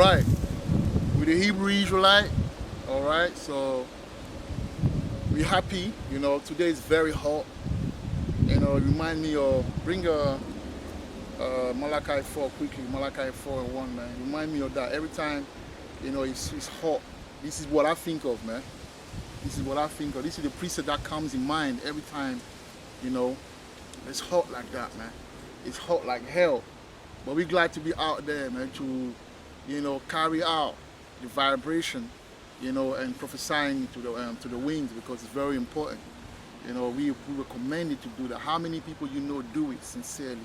right. With the Hebrew Israelite. All right. So we're happy. Today is very hot. Remind me of bring Malachi 4 quickly. Malachi 4:1, man. Remind me of that every time. It's hot. This is what I think of, man. This is what I think of. This is the precept that comes in mind every time. It's hot like that, man. It's hot like hell. But we're glad to be out there, man, to, carry out the vibration, and prophesying to the winds, because it's very important. We recommend it to do that. How many people do it sincerely?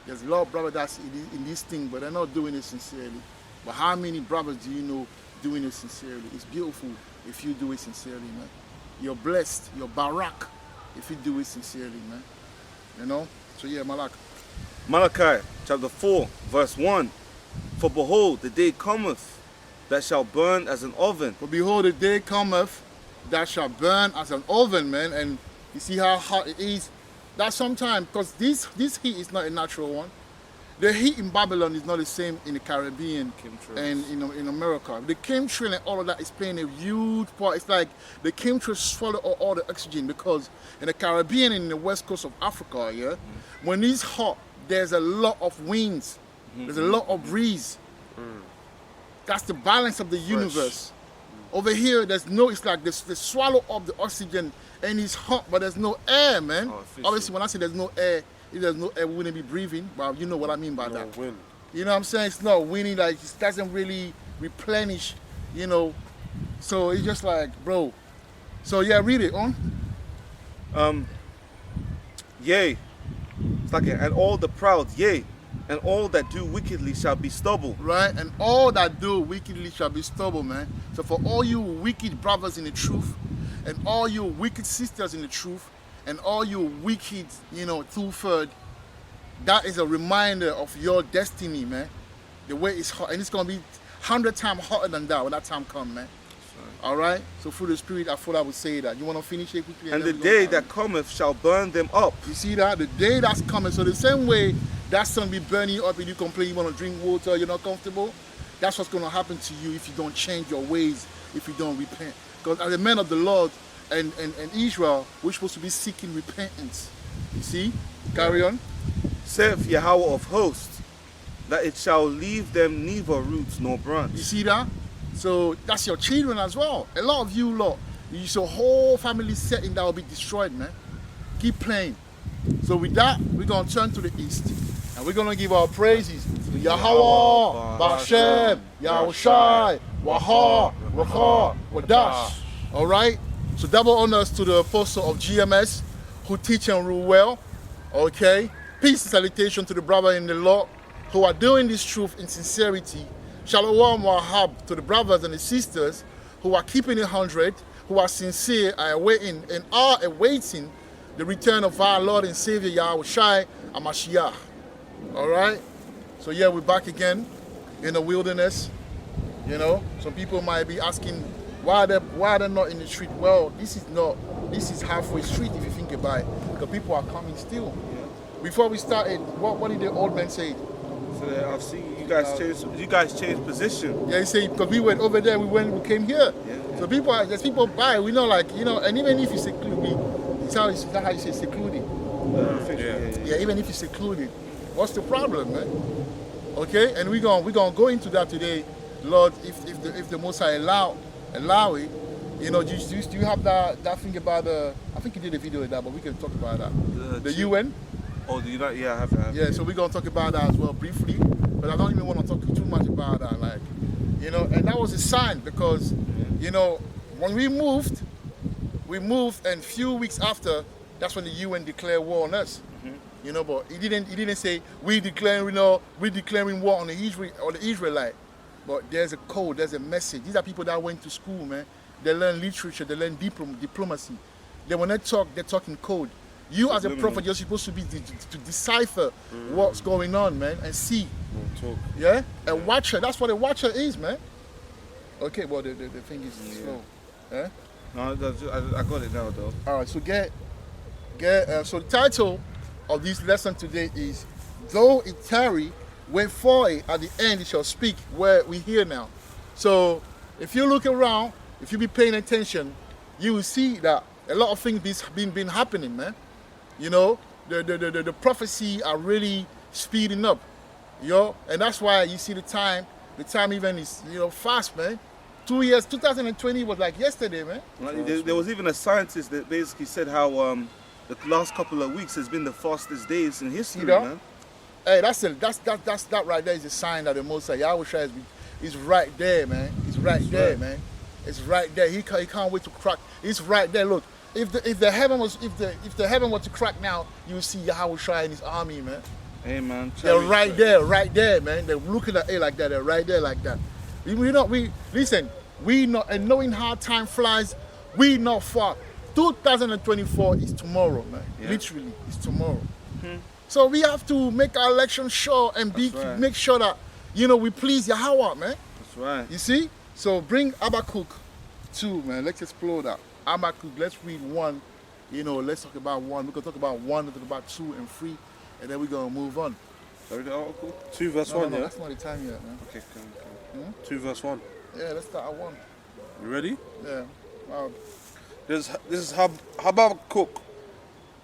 There's a lot of brothers that's in this thing, but they're not doing it sincerely. But how many brothers do you know doing it sincerely? It's beautiful if you do it sincerely, man. You're blessed, you're barak if you do it sincerely, man. So yeah, Malachi chapter 4 verse 1. For behold, the day cometh that shall burn as an oven. For behold, the day cometh that shall burn as an oven, man. And you see how hot it is. That sometimes, because this heat is not a natural one. The heat in Babylon is not the same in the Caribbean and in America. The chemtrail and all of that is playing a huge part. It's like the chemtrail swallow all the oxygen, because in the Caribbean and in the west coast of Africa, when it's hot, there's a lot of winds. There's a lot of breeze. That's the balance of the universe. Over here, it's like they swallow up the oxygen and it's hot, but there's no air, man. Obviously, when I say there's no air, if there's no air, we wouldn't be breathing. But you know what I mean by that. Wind. You know what I'm saying? It's not windy, like it doesn't really replenish, So it's just like, bro. So yeah, read it on. Yea, it's like and all the proud, yea, and all that do wickedly shall be stubble. Right, and all that do wickedly shall be stubble, man. So for all you wicked brothers in the truth, and all you wicked sisters in the truth, and all you wicked, two-third, that is a reminder of your destiny, man. The way it's hot, and it's gonna be 100 times hotter than that when that time comes, man. All right. So through the Spirit, I thought I would say that. You want to finish it quickly? And the day that cometh shall burn them up. You see that? The day that's coming. So the same way that sun be burning you up and you complain you want to drink water, you're not comfortable. That's what's going to happen to you if you don't change your ways, if you don't repent. Because as a man of the Lord and Israel, we're supposed to be seeking repentance. You see? Carry on. Saith Yahweh of hosts, that it shall leave them neither roots nor branch. You see that? So that's your children as well. A lot of you lot, your whole family setting that will be destroyed, man. Keep playing. So with that, we're going to turn to the east. And we're going to give our praises to Yahweh, Bashem, Yahushai, Waha, Racha, Wadash. All right? So double honors to the apostle of GMS who teach and rule well. Okay? Peace and salutation to the brother in the Lord who are doing this truth in sincerity. Shalom Wahab to the brothers and the sisters who are keeping it 100, who are sincere, are awaiting the return of our Lord and Savior Yahushai HaMashiach. All right? So yeah, we're back again in the wilderness. Some people might be asking why they're not in the street. Well, this is halfway street if you think about it. Because people are coming still. Before we started, what did the old man say? So I've seen you guys changed position. Yeah, he said because we went over there, we came here. Yeah. So there's people by, we know, like, and even if you seclude, it's how you say secluded. Yeah, even if you're secluded, what's the problem, man? Okay, and we're gonna go into that today, Lord, if the Most High allow it. Do you have that thing about I think you did a video of that, but we can talk about that. The UN. Oh, the United, yeah, I have. Yeah, so we're gonna talk about that as well briefly, but I don't even want to talk too much about that, and that was a sign because, when we moved, and a few weeks after, that's when the UN declared war on us. But he didn't say we're declaring war on the Israelite. But there's a code, there's a message. These are people that went to school, man. They learn literature, they learn diplomacy. When they talk, they're talking code. You as a prophet, you're supposed to be to decipher what's going on, man, and see. Yeah? A watcher, that's what a watcher is, man. Okay, well, the thing is slow. Yeah? No, I got it now, though. All right, so so the title of this lesson today is, Though it tarry, wait for it. At the end, it shall speak. Where we hear now. So if you look around, if you be paying attention, you will see that a lot of things been happening, man. You know, the prophecy are really speeding up, and that's why you see the time even is fast, man. 2 years, 2020 was like yesterday, man. Like, there was even a scientist that basically said how the last couple of weeks has been the fastest days in history, man. Hey, that right there is a sign that the Most High Yahweh is right there, man. It's right there, man. It's right there. He can't wait to crack. It's right there. Look, if the heaven was to crack now, you will see Yahweh Shai and his army, man. Hey, man. They're right there, man. They're looking at it like that. They're right there like that. Listen. We not, and knowing how time flies, we not far. 2024 is tomorrow, man. Yeah. Literally, it's tomorrow. So we have to make our election sure and make sure that we please Yahweh, man. That's right. You see? So bring Habakkuk 2, man. Let's explore that. Habakkuk, let's read 1. Let's talk about 1. We're gonna talk about 1, we'll talk about 2 and 3, and then we're gonna move on. Sorry, the article? 2 verse 1, no, yeah? That's not the time yet, man. Okay, cool. 2 verse 1. Yeah, let's start at 1. You ready? Yeah. Wow. This is Habakkuk,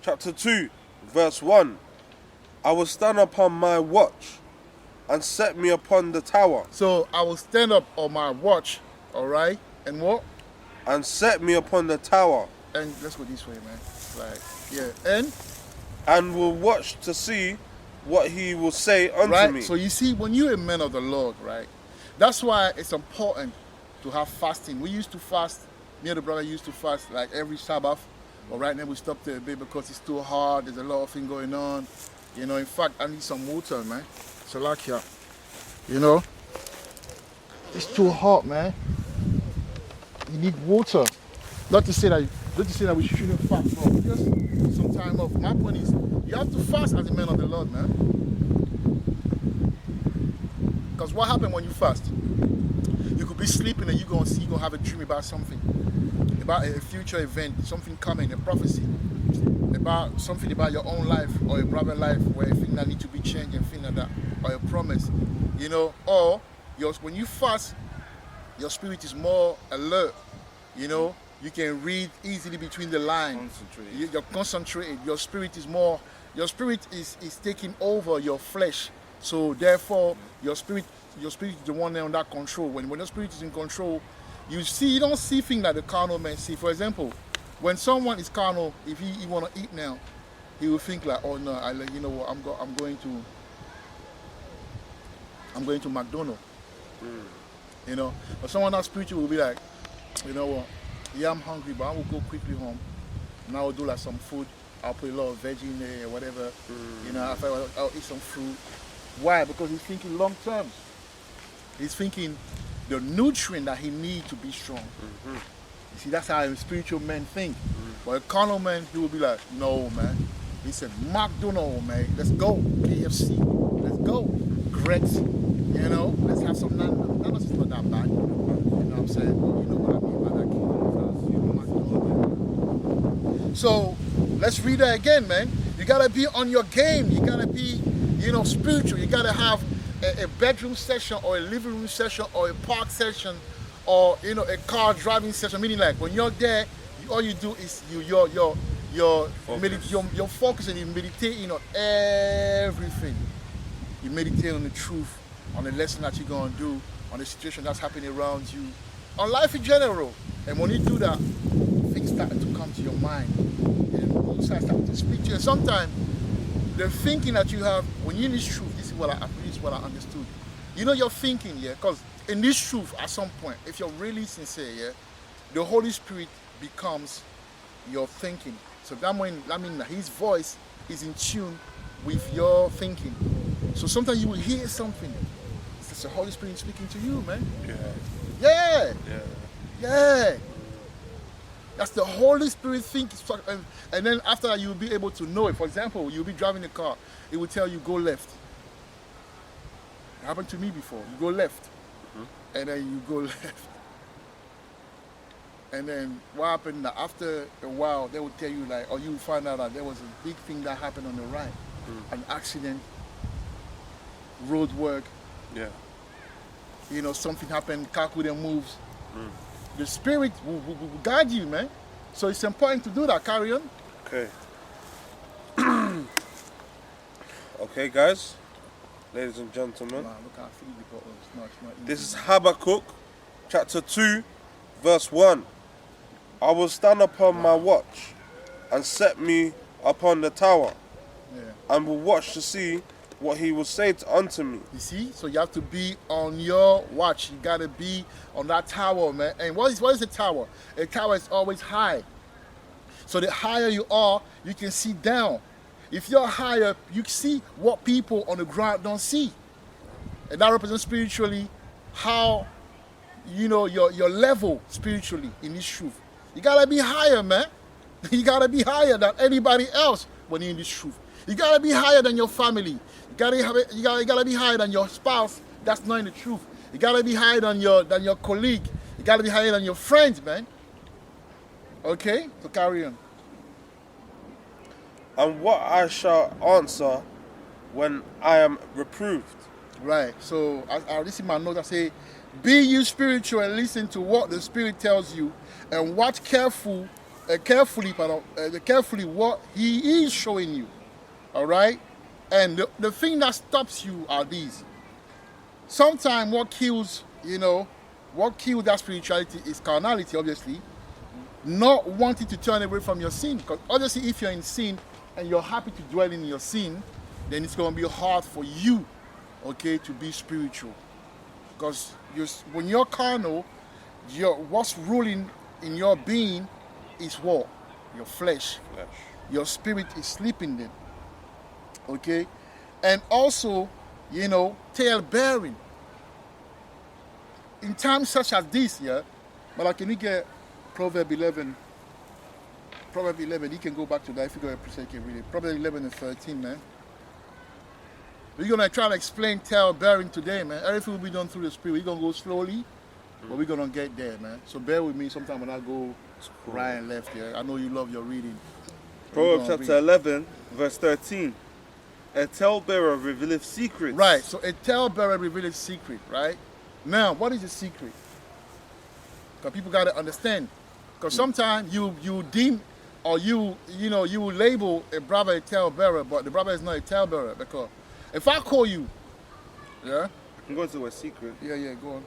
chapter 2, verse 1. I will stand upon my watch and set me upon the tower. So I will stand up on my watch, all right? And what? And set me upon the tower. And let's go this way, man. Like, yeah. And will watch to see what he will say unto right? me. So you see, when you're a man of the Lord, right? That's why it's important to have fasting. We used to fast. Me and the brother used to fast like every Sabbath. But right now we stopped it a bit because it's too hard. There's a lot of things going on. In fact, I need some water, man. So like here, it's too hot, man. You need water. Not to say that we shouldn't fast, but just some time off. My point is, you have to fast as a man of the Lord, man. Because what happens when you fast? You could be sleeping and you're gonna have a dream about something, about a future event, something coming, a prophecy, about something about your own life or your brother's life, where a thing that need to be changed and things like that, or a promise, or when you fast, your spirit is more alert, you can read easily between the lines. You're concentrated. Your spirit is taking over your flesh. So therefore, your spirit is the one under control. When your spirit is in control, you don't see things that the carnal man see. For example, when someone is carnal, if he want to eat now, he will think like, oh no, I'm going to McDonald's. But someone that's spiritual will be like, you know what? Yeah, I'm hungry, but I will go quickly home. And I will do like some food. I'll put a lot of veggie in there or whatever. I'll eat some fruit. Why? Because he's thinking long term. He's thinking the nutrient that he needs to be strong. You see, that's how a spiritual man think. But a carnal man, he will be like, no, man. He said, McDonald's, man. Let's go. KFC. Let's go. Greg's. Let's have some nanas. Is not that bad. You know what I'm saying? But you know what I mean by that. So let's read that again, man. You gotta be on your game. You gotta be, spiritual. You gotta have a bedroom session or a living room session or a park session or a car driving session. Meaning like when you're there, all you do is you're focusing, you're meditating on everything. You meditate on the truth, on the lesson that you're gonna do, on the situation that's happening around you, on life in general. And when you do that, things start to come to your mind. And you start to speak to you. Sometimes the thinking that you have, when you're in this truth, this is what I understood. You're thinking, because in this truth, at some point, if you're really sincere, the Holy Spirit becomes your thinking. So that means that his voice is in tune with your thinking. So sometimes you will hear something. It's the Holy Spirit speaking to you, man. Yeah. That's the Holy Spirit thinking. And then after that, you'll be able to know it. For example, you'll be driving a car. It will tell you, go left. It happened to me before. You go left. And then you go left. And then what happened, that after a while, they will tell you or you will find out that there was a big thing that happened on the right. An accident. road work, Yeah. you know, something happened, car couldn't move. The spirit will guide you, man. So it's important to do that. Carry on. Okay. Okay, guys, ladies and gentlemen, Man, look how I feel the bottle. It's not this is easy. Habakkuk, chapter 2, verse 1. I will stand upon my watch and set me upon the tower, Yeah. and will watch to see what he will say unto me. You see? So you have to be on your watch. You gotta be on that tower, man. And what is a tower? A tower is always high. So the higher you are, you can see down. If you're higher, you see what people on the ground don't see. And that represents spiritually how, you know, your level spiritually in this truth. You gotta be higher, man. You gotta be higher than anybody else when you're in this truth. You gotta be higher than your family. You gotta be higher than your spouse that's not in the truth. You gotta be higher than your colleague. You gotta be higher than your friends, man. Okay? So carry on. And what I shall answer when I am reproved. Right. So I listen my notes. I say, be you spiritual and listen to what the Spirit tells you, and watch carefully what He is showing you. All right. And the thing that stops you are these. Sometimes what kills that spirituality is carnality, obviously. Not wanting to turn away from your sin. Because obviously if you're in sin and you're happy to dwell in your sin, then it's going to be hard for you, okay, to be spiritual. Because when you're carnal, what's ruling in your being is what? Your flesh. Your spirit is sleeping then. Okay? And also, tail bearing. In times such as this, yeah, but like, can we get Proverbs 11? Proverbs 11, you can go back to that if you go to you can read it. Proverbs 11 and 13, man. We're going to try to explain tail bearing today, man. Everything will be done through the Spirit. We're going to go slowly, but we're going to get there, man. So bear with me sometime when I go right and left here. I know you love your reading. Proverbs chapter 11, verse 13. A talebearer revealeth secrets. Right, so a talebearer revealeth secret, right? Now, what is a secret? Because people got to understand. Because sometimes you deem or you will label a brother a talebearer, but the brother is not a talebearer. Because if I call you, yeah? I'm going to the word secret. Yeah, go on.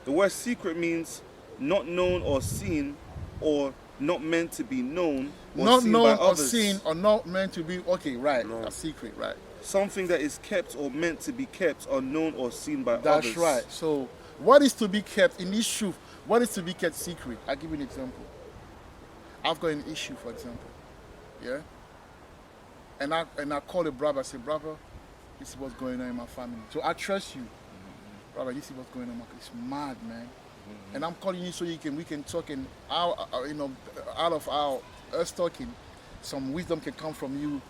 The word secret means not known or seen, or not meant to be known or Not seen known by or others. seen or not meant to be, okay, right, No. a secret, right. Something that is kept or meant to be kept, unknown or seen by That's others. right. So what is to be kept in this truth? What is to be kept secret? I'll give you an example. I've got an issue, for example. Yeah? And I call a brother, I say, brother, this is what's going on in my family. So I trust you. Brother, this is what's going on in my family. It's mad, man. And I'm calling you so we can talk, and out of us talking, some wisdom can come from you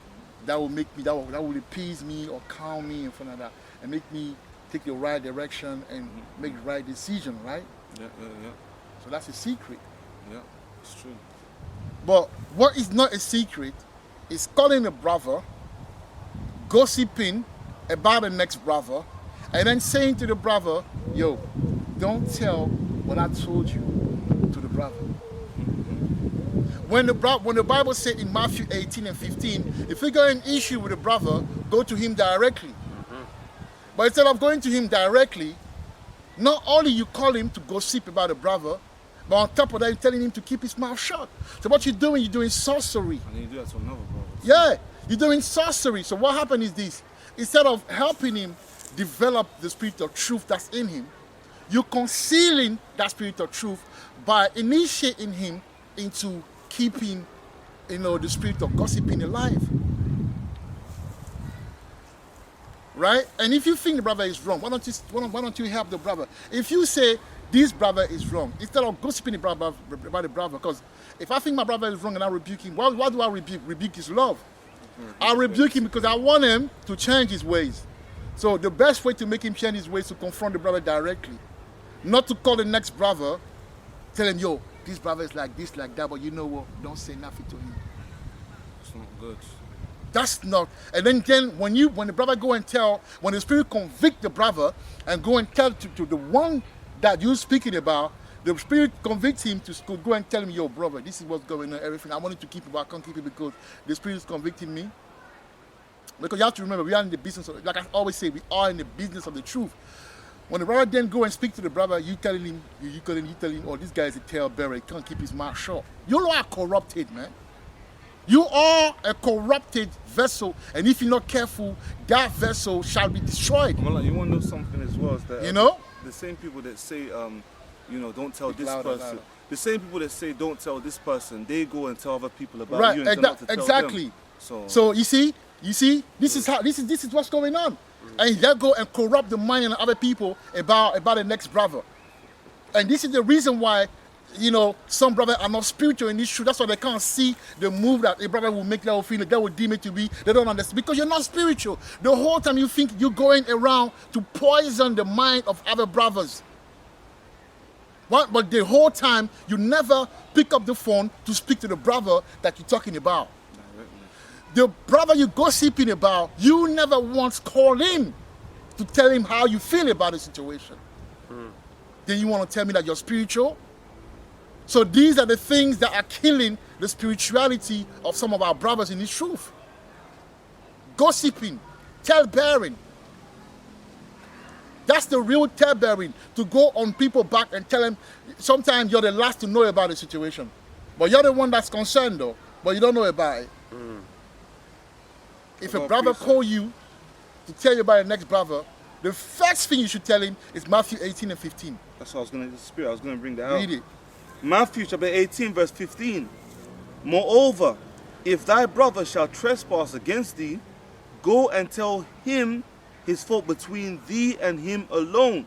that will make me, that will appease me or calm me in front of that, and make me take the right direction and make the right decision, right? Yeah. So that's a secret. Yeah, it's true. But what is not a secret is calling a brother, gossiping about the next brother, and then saying to the brother, yo, don't tell what I told you to the brother. When the Bible said in Matthew 18 and 15, if you got an issue with a brother, go to him directly. But instead of going to him directly, not only you call him to gossip about a brother, but on top of that, you're telling him to keep his mouth shut. So what you're doing sorcery. And then you do that to another brother. Yeah, you're doing sorcery. So what happened is this. Instead of helping him develop the spirit of truth that's in him, you're concealing that spirit of truth by initiating him into keeping, the spirit of gossiping alive. Right? And if you think the brother is wrong, why don't you help the brother? If you say this brother is wrong, instead of gossiping about the brother, because if I think my brother is wrong and I rebuke him, what do I rebuke? Rebuke his love. I rebuke him because I want him to change his ways. So the best way to make him change his ways is to confront the brother directly. Not to call the next brother, tell him, yo, this brother is like this, like that, but you know what? Don't say nothing to him. It's not good. That's not. And then when the brother go and tell, when the spirit convict the brother and go and tell to the one that you're speaking about, the spirit convicts him to go and tell him, yo, brother, this is what's going on, everything. I wanted to keep it, but I can't keep it because the spirit is convicting me. Because you have to remember, we are in the business of, like I always say, we are in the business of the truth. When the brother then go and speak to the brother, you telling him, oh, this guy is a talebearer, he can't keep his mouth shut. You are corrupted, man. You are a corrupted vessel, and if you're not careful, that vessel shall be destroyed. Well, you want to know something as well, is that You know? the same people that say, don't tell Speak this louder, person. louder. The same people that say don't tell this person, they go and tell other people about Right, you and tell not to tell exactly. them. So you see, this is what's going on, and they go and corrupt the mind of other people about the next brother, and this is the reason why, some brothers are not spiritual in this truth. That's why they can't see the move that a brother will make, that will feel, that will deem it to be. They don't understand because you're not spiritual. The whole time you think you're going around to poison the mind of other brothers. What? But the whole time you never pick up the phone to speak to the brother that you're talking about. The brother you're gossiping about, you never once call him to tell him how you feel about the situation. Then you want to tell me that you're spiritual? So these are the things that are killing the spirituality of some of our brothers in this truth. Gossiping, talebearing. That's the real talebearing, to go on people back and tell them, sometimes you're the last to know about the situation. But you're the one that's concerned though, but you don't know about it. If a brother call you to tell you about the next brother, the first thing you should tell him is Matthew 18 and 15. That's what I was going to bring that out. Read it. Matthew chapter 18 verse 15. Moreover, if thy brother shall trespass against thee, go and tell him his fault between thee and him alone.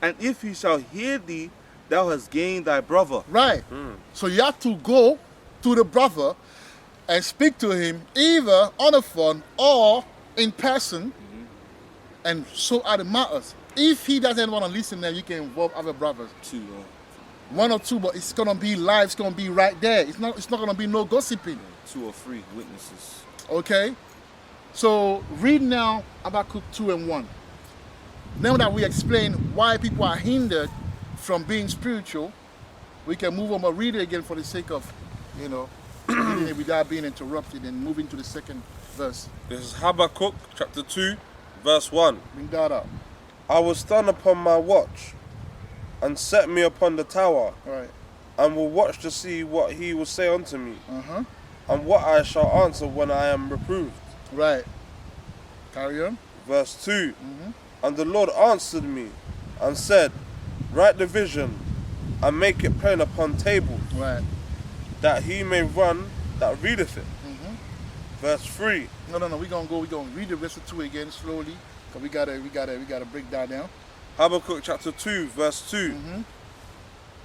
And if he shall hear thee, thou hast gained thy brother. Right. So you have to go to the brother and speak to him either on the phone or in person and sort out the matters. If he doesn't want to listen, then you can involve other brothers. One or two, but it's gonna be live. It's gonna be right there. It's not gonna be no gossiping. 2 or 3 witnesses. Okay. So read now Habakkuk 2 and 1. Now that we explain why people are hindered from being spiritual, we can move on. But read it again for the sake of, reading it without being interrupted, and moving to the second verse. This is Habakkuk chapter 2, verse 1. Bring that up. I will stand upon my watch and set me upon the tower, Right. and will watch to see what he will say unto me, Uh-huh. and what I shall answer when I am reproved. Right. Carry on. Verse 2. And the Lord answered me and said, write the vision and make it plain upon tables, Right. that he may run that readeth it. Verse 3. No. We're gonna read the rest of 2 again slowly. Cause we gotta break that down. Habakkuk chapter 2, verse 2.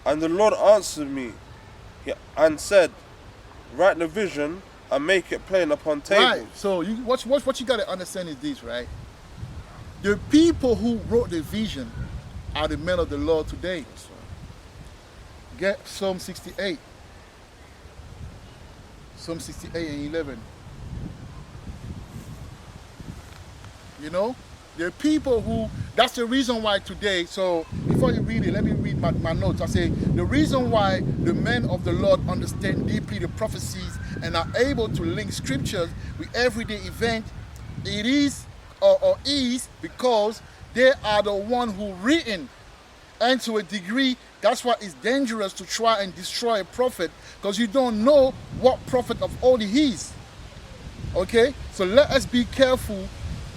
And the Lord answered me and said, write the vision and make it plain upon tables. Right. So what you gotta understand is this, right? The people who wrote the vision are the men of the Lord today. Get Psalm 68. Psalm 68 and 11. The people who, that's the reason why today, so before you read it, let me read my notes. I say, the reason why the men of the Lord understand deeply the prophecies and are able to link scriptures with everyday event, it is or is because they are the one who written. And to a degree, that's why it's dangerous to try and destroy a prophet, because you don't know what prophet of old he is. Okay? So let us be careful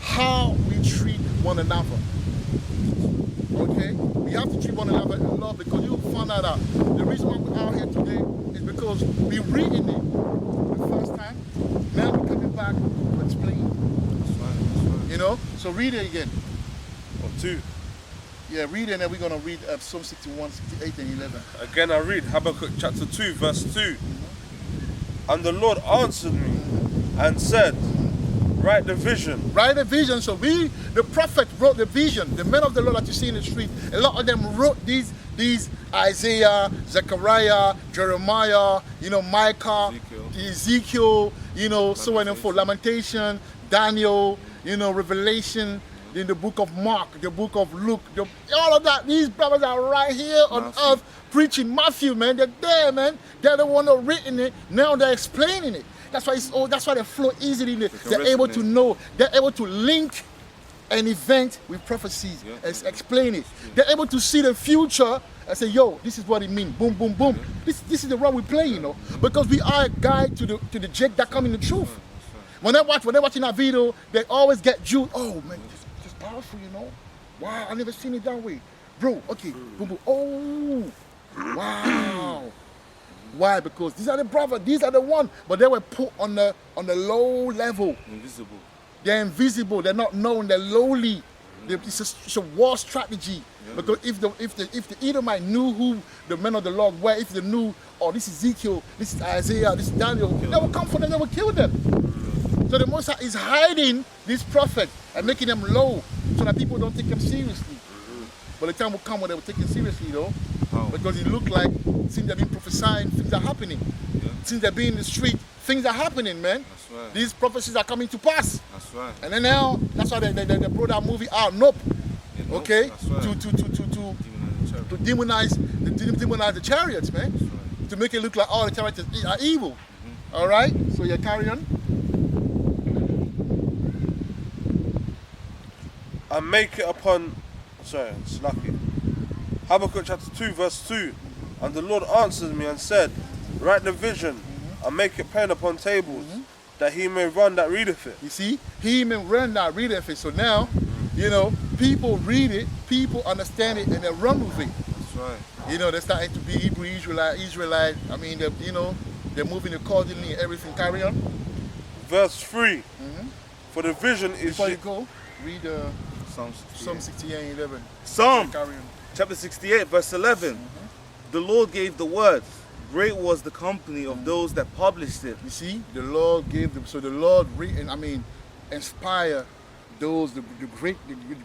how we treat one another. Okay? We have to treat one another in love, because you'll find out that the reason why we're out here today is because we reading it the first time. Now we're coming back to explain. That's right. So read it again. Or 2. Yeah, read it, and then we're going to read Psalm 61, 68, and 11. Again I read Habakkuk chapter 2, verse 2. And the Lord answered me and said, write the vision. Write the vision. So the prophet wrote the vision. The men of the Lord that you see in the street, a lot of them wrote these these Isaiah, Zechariah, Jeremiah, Micah, Ezekiel, so on and forth, Lamentation, Daniel, Revelation, in the book of Mark, the book of Luke, all of that. These brothers are right here on earth preaching. Matthew, man, they're there, man. They're the one that written it. Now they're explaining it. That's why they flow easily. They're able to know. They're able to link an event with prophecies and explain it. They're able to see the future and say, yo, this is what it means. Boom, boom, boom. This is the role we play, because we are a guide to the Jake that come in the truth. When they're watching that video, they always get Jude. Oh man, this is powerful, Wow, I never seen it that way, bro. Okay, boom, boom. Oh, wow. Why? Because these are the brothers, these are the ones, but they were put on the low level. Invisible. They're invisible. They're not known. They're lowly. It's a war strategy. Because if the Edomite knew who the men of the Lord were, if they knew, oh, this is Ezekiel, this is Isaiah, this is Daniel, they will come for them. They will kill them. So the Most High is hiding these prophets and making them low, so that people don't take them seriously. But the time will come when they will take them seriously, though, because it looked like since they've been prophesying, things are happening. Since they've been in the street, things are happening, man. That's right. These prophecies are coming to pass. That's right. And then now, that's why they brought that movie out, Nope. Nope, Okay? that's right. To demonize the chariots, man. That's right. To make it look like all the chariots are evil. All right? So you carry on. And make it upon, it's lucky. Habakkuk chapter 2 verse 2. And the Lord answered me and said, write the vision and make it plain upon tables, that he may run that readeth it. You see? He may run that readeth it. So now, people read it, people understand it, and they run with it. That's right. They're starting to be Hebrew, Israelite. I mean, they're moving accordingly and everything. Carry on. Verse 3. For the vision is... Before you go, read Psalm 68 and 11. Psalm Carry on. chapter 68 verse 11. The Lord gave the words. Great was the company of those that published it. You see, the Lord gave them. So the Lord inspire those the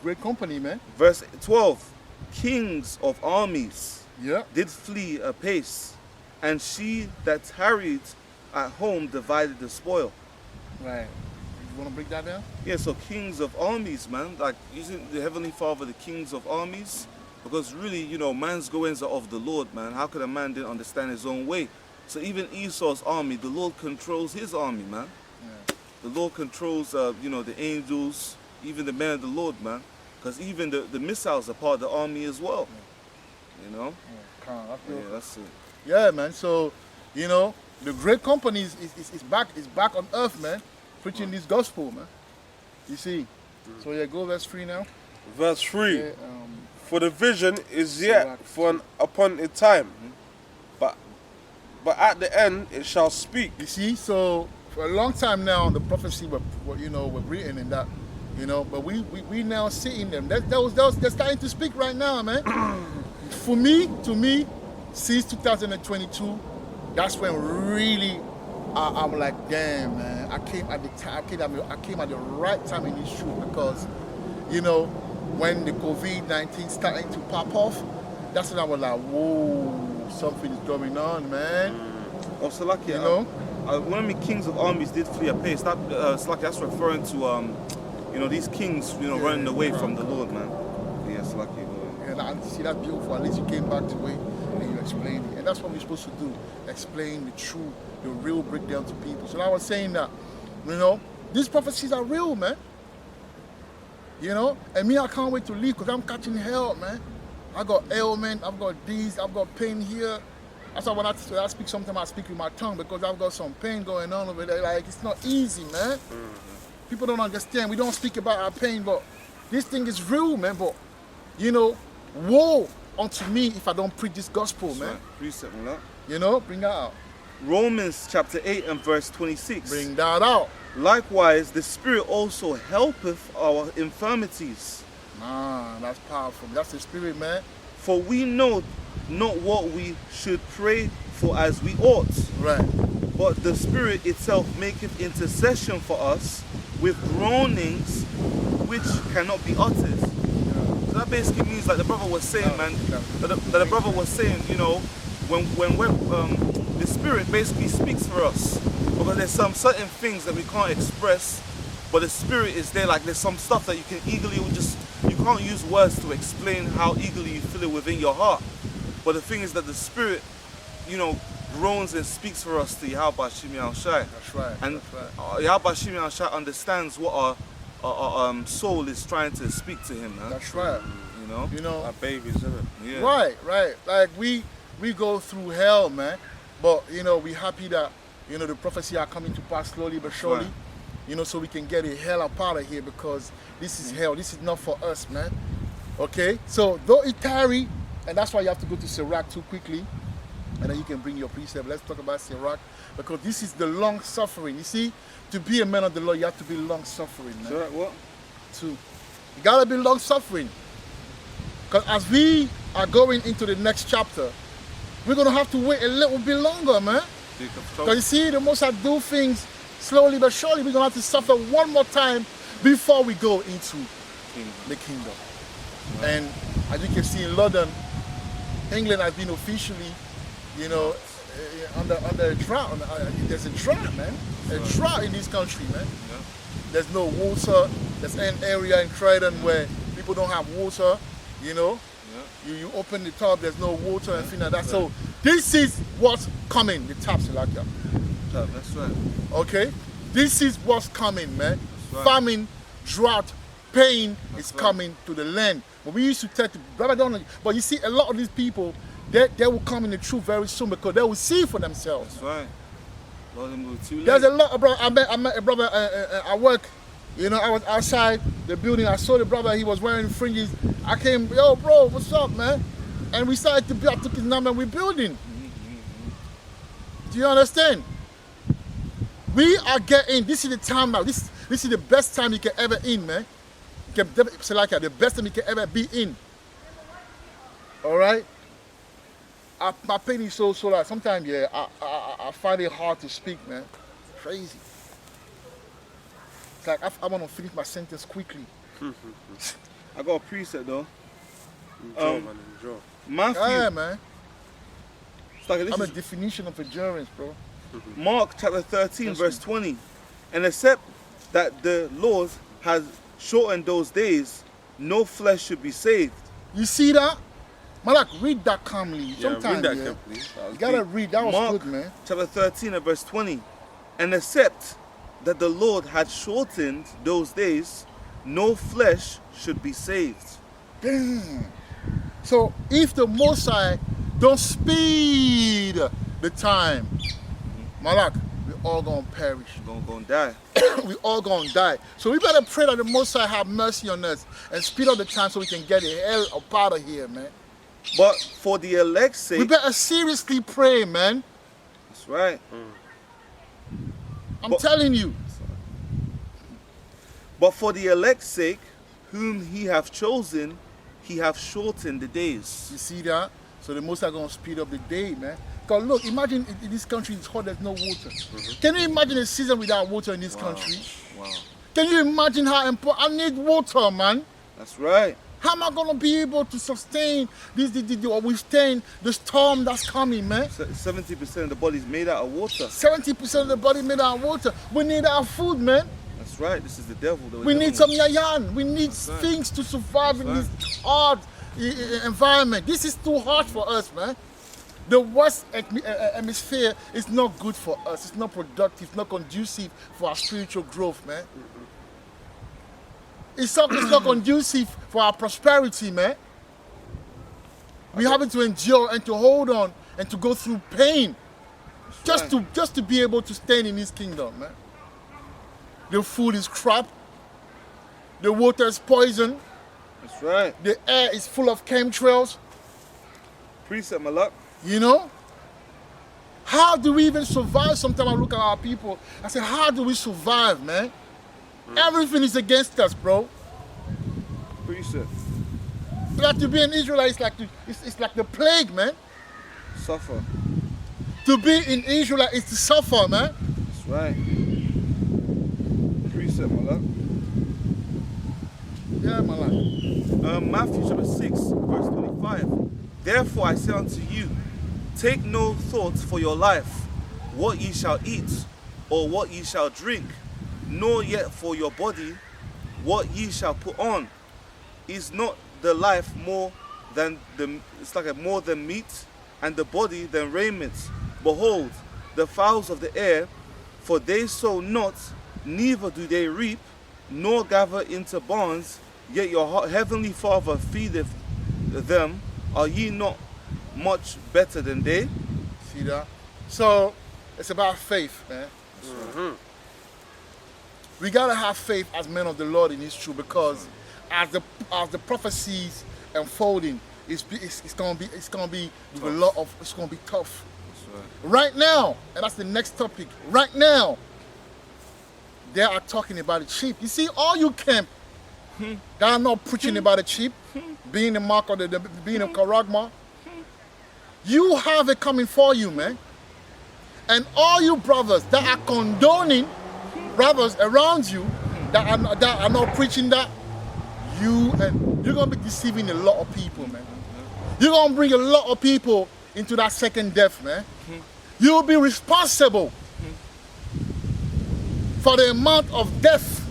great company, man. Verse 12. Kings of armies Yeah. did flee apace, and she that tarried at home divided the spoil. Right. You want to break that down? Yeah, so kings of armies, man. Like, isn't the Heavenly Father the kings of armies? Because really, man's goings are of the Lord, man. How could a man didn't understand his own way? So even Esau's army, the Lord controls his army, man. Yeah. The Lord controls, the angels, even the men of the Lord, man. Because even the missiles are part of the army as well. Yeah, That's it. Yeah, man. So, the great company is back on earth, man. Preaching this gospel, man. You see. So yeah, go verse 3 now. Verse 3. Yeah, for the vision is yet upon a time, but at the end it shall speak. You see, so for a long time now, the prophecy were written in that, but we now seeing them. They're starting to speak right now, man. To me, since 2022, that's when really I'm like, damn, man. I came at the right time in this truth, because, when the COVID-19 starting to pop off, that's when I was like, whoa, something is going on, man. Also, lucky, when I mean kings of armies did flee apace, that's referring to these kings, running away from the Lord, man. Yes, lucky. Yeah, see, that's beautiful. At least you came back to it and you explained it, and that's what we're supposed to do: explain the truth, the real breakdown to people. So I was saying that, these prophecies are real, man. And me, I can't wait to leave, because I'm catching hell, man. I got ailment, I've got these, I've got pain here. That's why when I speak, sometimes I speak with my tongue, because I've got some pain going on over there. Like, it's not easy, man. People don't understand. We don't speak about our pain, but this thing is real, man. But, woe unto me if I don't preach this gospel, man. Precept, man. Bring that out. Romans chapter 8 and verse 26. Bring that out. Likewise, the Spirit also helpeth our infirmities. That's powerful. That's the Spirit, man. For we know not what we should pray for as we ought. Right. But the Spirit itself maketh intercession for us with groanings which cannot be uttered. So that basically means like the brother was saying, man, that the brother was saying, you know, when the spirit basically speaks for us, because there's some certain things that we can't express, but the spirit is there. Like there's some stuff that you can eagerly you can't use words to explain how eagerly you feel it within your heart. But the thing is that the spirit, you know, groans and speaks for us to Yahweh Shimi Al-Shai. That's right. And that's right. Yahweh Shimi Al-Shai understands what our soul is trying to speak to him, man. That's right. You know? Like babies, isn't it? Yeah. Right. Like we go through hell, man. But you know, we happy that the prophecy are coming to pass slowly but surely. Right. You know, so we can get the hell up out of here, because this is hell. This is not for us, man. Okay? So though it tarry, and that's why you have to go to Sirach too quickly, and then you can bring your precept. Let's talk about Sirach, because this is the long suffering. You see, to be a man of the Lord, you have to be long suffering, man. Sirach what? Too. You gotta be long suffering. Because as we are going into the next chapter, we're gonna have to wait a little bit longer, man. Because you see, the most I do things slowly but surely, we're gonna have to suffer one more time before we go into the kingdom. Right. And as you can see in London, England has been officially, under a drought. There's a drought, man. A drought in this country, man. Yeah. There's no water. There's an area in Croydon where people don't have water, Yeah. You open the tap, there's no water and things like that. So this is what's coming, the taps like that. That's right. Okay? This is what's coming, man. right. Famine, drought, pain is right. coming to the land. But we used to tell brother, don't. But you see, a lot of these people, they will come in the truth very soon, because they will see for themselves. That's right. Lord, them too late. There's a lot of brother. I met a brother at work. I was outside the building. I saw the brother. He was wearing fringes. I came, yo, bro, what's up, man? And we started to build. I took his number and we're building. Do you understand? We are getting. This is the time now. This is the best time you can ever in, man. You can say like that. The best time you can ever be in. All right. My pain is so like sometimes I find it hard to speak, man. Crazy. It's like I want to finish my sentence quickly. I got a preset though. Enjoy, man, enjoy. Matthew. Yeah, man. It's like, this I'm a is definition of endurance, bro. Mark chapter 13, Yes, verse 20. And except that the Lord has shortened those days, no flesh should be saved. You see that? Malak, read that calmly. Yeah, Sometimes, read that yeah, carefully. That was you gotta deep. read. That was Mark good, man. chapter 13 and verse 20. And except that the Lord had shortened those days, no flesh should be saved. Damn. So if the Most High don't speed the time, Malak, we all gonna perish. Gonna die. We all gonna die. So we better pray that the Most High have mercy on us and speed up the time so we can get the hell up out of here, man. But for the elect's We sake, better seriously pray, man. that's right. I'm But- telling you. But for the elect's sake, whom he hath chosen, he hath shortened the days. You see that? So the Most High gonna speed up the day, man. Because look, imagine in this country it's hot, there's no water. Can you imagine a season without water in this country? Wow. Can you imagine how important? I need water, man. That's right. How am I gonna be able to sustain this or withstand the storm that's coming, man? 70% of the body's made out of water. 70% of the body made out of water. We need our food, man. That's right. This is the devil. that we're We dealing need some with. yayan. We need That's right. things to survive in That's this hard environment. This is too hard for us, man. The West hemisphere is not good for us. It's not productive, it's not conducive for our spiritual growth, man. It's not conducive for our prosperity, man. We're having to endure and to hold on and to go through pain just to be able to stand in His kingdom, man. The food is crap. The water is poison. That's right. The air is full of chemtrails. Precept, my luck. You know? How do we even survive? Sometimes I look at our people, I say, how do we survive, man? Everything is against us, bro. Precept. Like to be an Israelite, it's like the plague, man. Suffer. To be in Israel is to suffer, man. That's right. Precept, my luck. Yeah, Malak. Matthew chapter 6, verse 25. Therefore I say unto you, take no thought for your life, what ye shall eat, or what ye shall drink, nor yet for your body, what ye shall put on. Is not the life more than more than meat, and the body than raiment? Behold, the fowls of the air, for they sow not, neither do they reap, nor gather into barns, yet your heavenly Father feedeth them. Are ye not much better than they? See that? So it's about faith, man. We gotta have faith as men of the Lord in this truth, because as the prophecies unfolding, it's gonna be with a lot of, it's gonna be tough. Right now, and that's the next topic. Right now, they are talking about the sheep. You see, all you camp that are not preaching about the sheep, being the mark of being a charagma, you have it coming for you, man. And all you brothers that are condoning brothers around you that are not preaching that, you're gonna be deceiving a lot of people, man. You're gonna bring a lot of people into that second death, man. You'll be responsible for the amount of death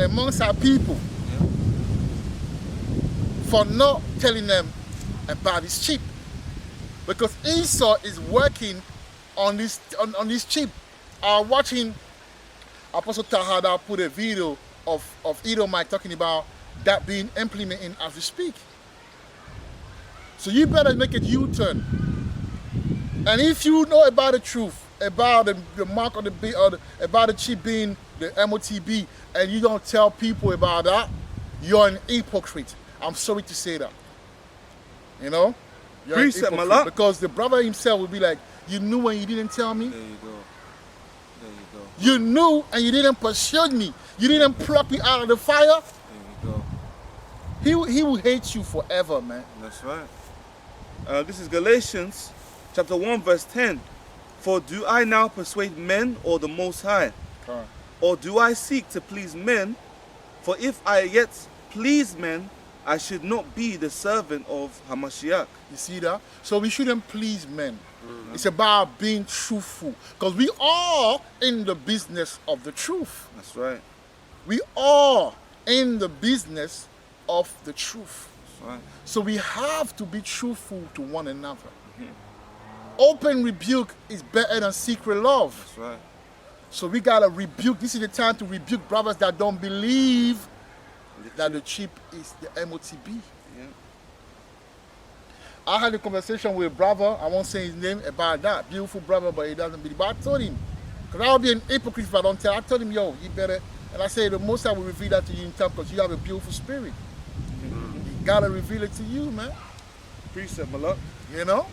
amongst our people for not telling them about this sheep. Because Esau is working on this sheep. Watching Apostle Tahada put a video of Edomite talking about that being implemented as we speak. So you better make a U-turn. And if you know about the truth, about the mark of the beast, or about the sheep being the MOTB, and you don't tell people about that, you're an hypocrite. I'm sorry to say that. You know? You're an Precept, hypocrite. Malak. Because the brother himself will be like, you knew and you didn't tell me. There you go. There you go. You knew and you didn't pursue me. You didn't pluck me out of the fire. There you go. He will hate you forever, man. That's right. This is Galatians chapter 1 verse 10. For do I now persuade men or the Most High? Or do I seek to please men? For if I yet please men, I should not be the servant of Hamashiach. You see that? So we shouldn't please men. It's about being truthful. Because we are in the business of the truth. That's right. We are in the business of the truth. That's right. So we have to be truthful to one another. Open rebuke is better than secret love. That's right. So we gotta rebuke. This is the time to rebuke brothers that don't believe that the sheep is the MOTB. Yeah. I had a conversation with a brother, I won't say his name, about that. Beautiful brother, but he doesn't believe. But I told him, because I would be an hypocrite if I don't tell. I told him, yo, you better, and I say, the Most High will reveal that to you in time, because you have a beautiful spirit. You gotta reveal it to you, man. Precept, Malak. You know?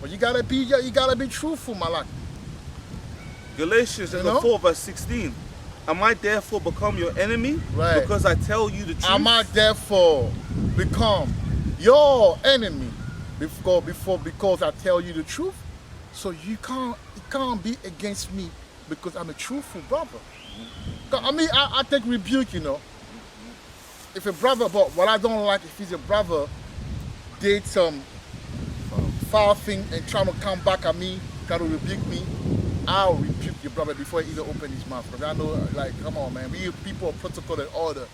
But you gotta be truthful, Malak. Galatians You chapter know? 4 verse 16. Am I therefore become your enemy? Right. Because I tell you the truth. Am I therefore become your enemy because I tell you the truth? So it can't be against me because I'm a truthful brother. I mean, I take rebuke, you know. If a brother, but what I don't like, if he's a brother, did some foul thing and trying to come back at me, try to rebuke me, I'll rebuke your brother before he even open his mouth. Because I know, like, come on, man, we people of protocol and order.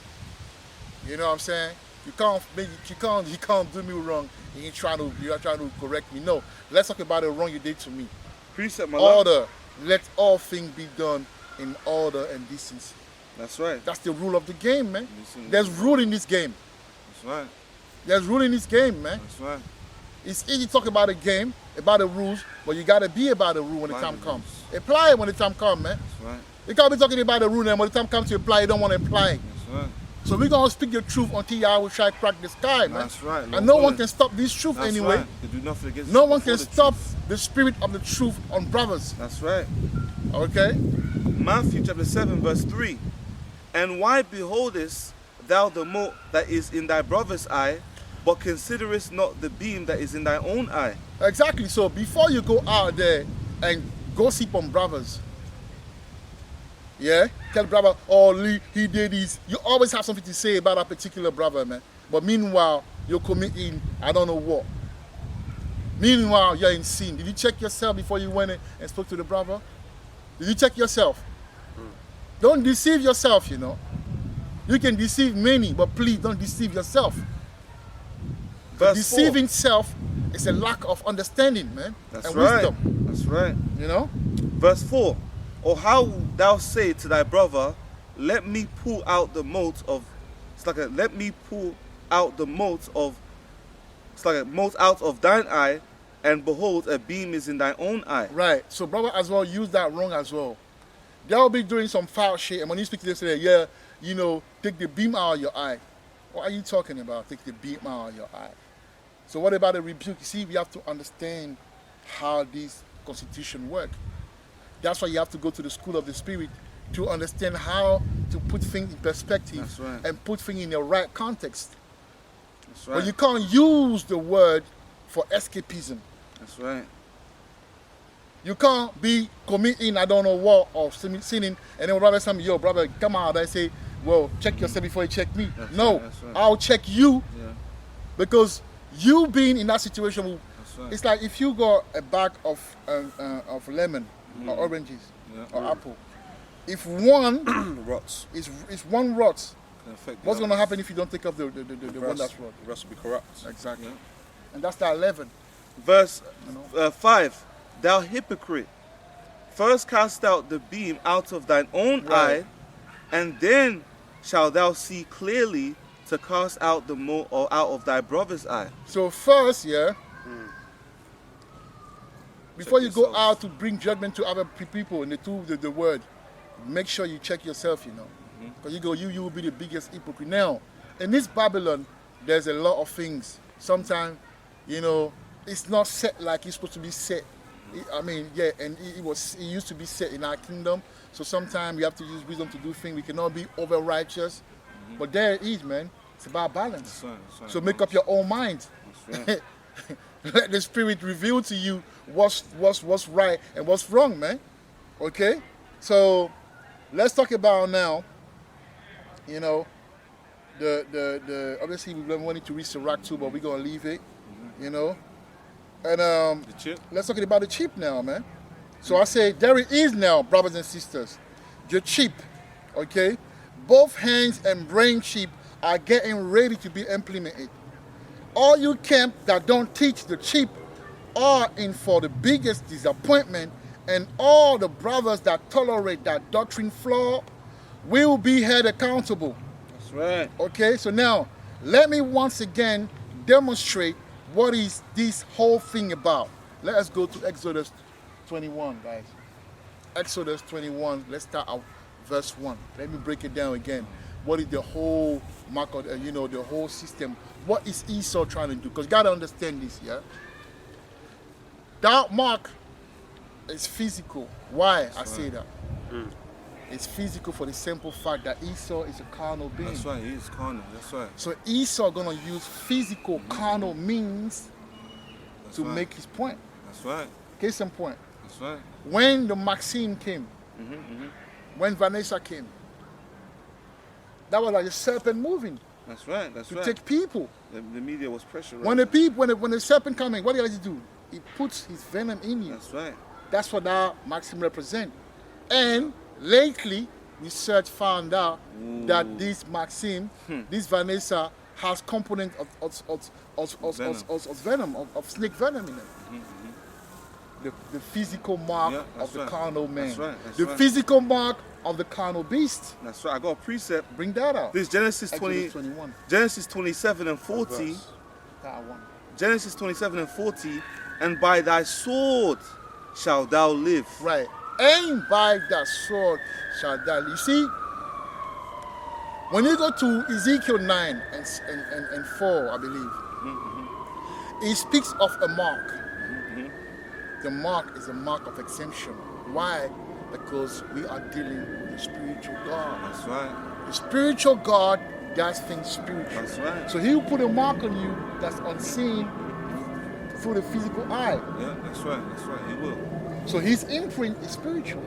You know what I'm saying? You can't do me wrong. You're trying to correct me. No, let's talk about the wrong you did to me. Precept, Malak. Order. Let all things be done in order and decency. That's right. That's the rule of the game, man. There's rule in this game. That's right. There's rule in this game, man. That's right. It's easy to talk about a game, about the rules, but you gotta be about the rule when the Apply time the comes. Apply it when the time comes, man. That's right. You can't be talking about the rule and when the time comes to apply, you don't want to apply it. That's right. So we're gonna speak the truth until Yahweh shall crack the sky, man. That's right. And no one can stop this truth That's anyway. right. They do nothing against No one before can the stop truth. the spirit of the truth on brothers. That's right. Okay? Matthew chapter 7 verse 3. And why beholdest thou the mote that is in thy brother's eye, but considerest not the beam that is in thy own eye? Exactly. So before you go out there and go sleep on brothers, Yeah, tell brother, oh, he did this. You always have something to say about a particular brother, man. But meanwhile, you're committing, I don't know what. Meanwhile, you're in sin. Did you check yourself before you went in and spoke to the brother? Did you check yourself? Don't deceive yourself, you know. You can deceive many, but please don't deceive yourself. Verse Deceiving self is a lack of understanding, man. That's and right. wisdom. That's right. You know? Verse 4. Or how wilt thou say to thy brother, let me pull out the mote of, let me pull out the mote of, a mote out of thine eye, and behold, a beam is in thine own eye. Right. So brother as well use that wrong as well. They'll be doing some foul shit, and when you speak to them, say, yeah, you know, take the beam out of your eye. What are you talking about? Take the beam out of your eye. So what about the rebuke? You see, we have to understand how this constitution work. That's why you have to go to the school of the spirit to understand how to put things in perspective. That's right. And put things in the right context. That's right. But you can't use the word for escapism. That's right. You can't be committing, I don't know what, or sinning, and then brother say, yo, brother, come out and say, well, check yourself before you check me. That's no, right, that's right. I'll check you. Yeah. Because you being in that situation, That's right. it's like if you got a bag of lemon or oranges or apple. If one Rots. is one rot, Can affect the what's going to others. happen if you don't take off the one that's rot? The rest will be corrupt. Exactly. Yeah. And that's that leaven. Verse You know? 5. Thou hypocrite, first cast out the beam out of thine own Right. eye, and then shalt thou see clearly to cast out the mote out of thy brother's eye. So first, yeah, before Check you go yourselves. out to bring judgment to other people in the word, make sure you check yourself, you know. Because you will be the biggest hypocrite. Now, in this Babylon, there's a lot of things. Sometimes, you know, it's not set like it's supposed to be set. I mean, yeah, and it used to be set in our kingdom. So sometimes we have to use wisdom to do things. We cannot be over righteous. But there it is, man. It's about balance. That's right, that's right. So make up your own mind. That's right. Let the Spirit reveal to you what's right and what's wrong, man. Okay? So let's talk about now, you know, the obviously we wanted to read Sirach too, but we're gonna leave it, you know. And The chip. let's talk about the chip now, man. So I say there it is now, brothers and sisters. The chip, okay? Both hands and brain chip are getting ready to be implemented. All you camp that don't teach the chip are in for the biggest disappointment, and all the brothers that tolerate that doctrine flaw will be held accountable. That's right. Okay, so now let me once again demonstrate what is this whole thing about. Let us go to Exodus 21, guys. Exodus 21, let's start out verse 1. Let me break it down again. What is the whole mark of, the whole system? What is Esau trying to do? Because you got to understand this, yeah? That mark is physical. Why I say that? It's physical for the simple fact that Esau is a carnal being. That's right. He is carnal. That's right. So Esau gonna use physical carnal means That's to right. make his point. That's right. Case in point. That's right. When the Maxine came, when Vanessa came, that was like a serpent moving That's right. That's to right. take people. The media was pressurized. When the serpent coming, what does he do? He puts his venom in you. That's right. That's what that Maxim represent. And lately, research found out that this Maxim, this Vanessa, has component of venom, of snake venom in it. The physical mark Yeah, of the right. carnal man. That's right. That's the right. physical mark of the carnal beast. That's right. I got a precept. Bring that out. This Genesis Exodus 21. Genesis 27 and 40. Verse. That one. Genesis 27 and 40. And by thy sword shalt thou live. Right. And by that sword shall thou. You see, when you go to Ezekiel 9 and 4, I believe, it speaks of a mark. The mark is a mark of exemption. Why? Because we are dealing with the spiritual God. That's right. The spiritual God does things spiritual. That's right. So he will put a mark on you that's unseen through the physical eye. Yeah, that's right. That's right. He will. So his imprint is spiritual.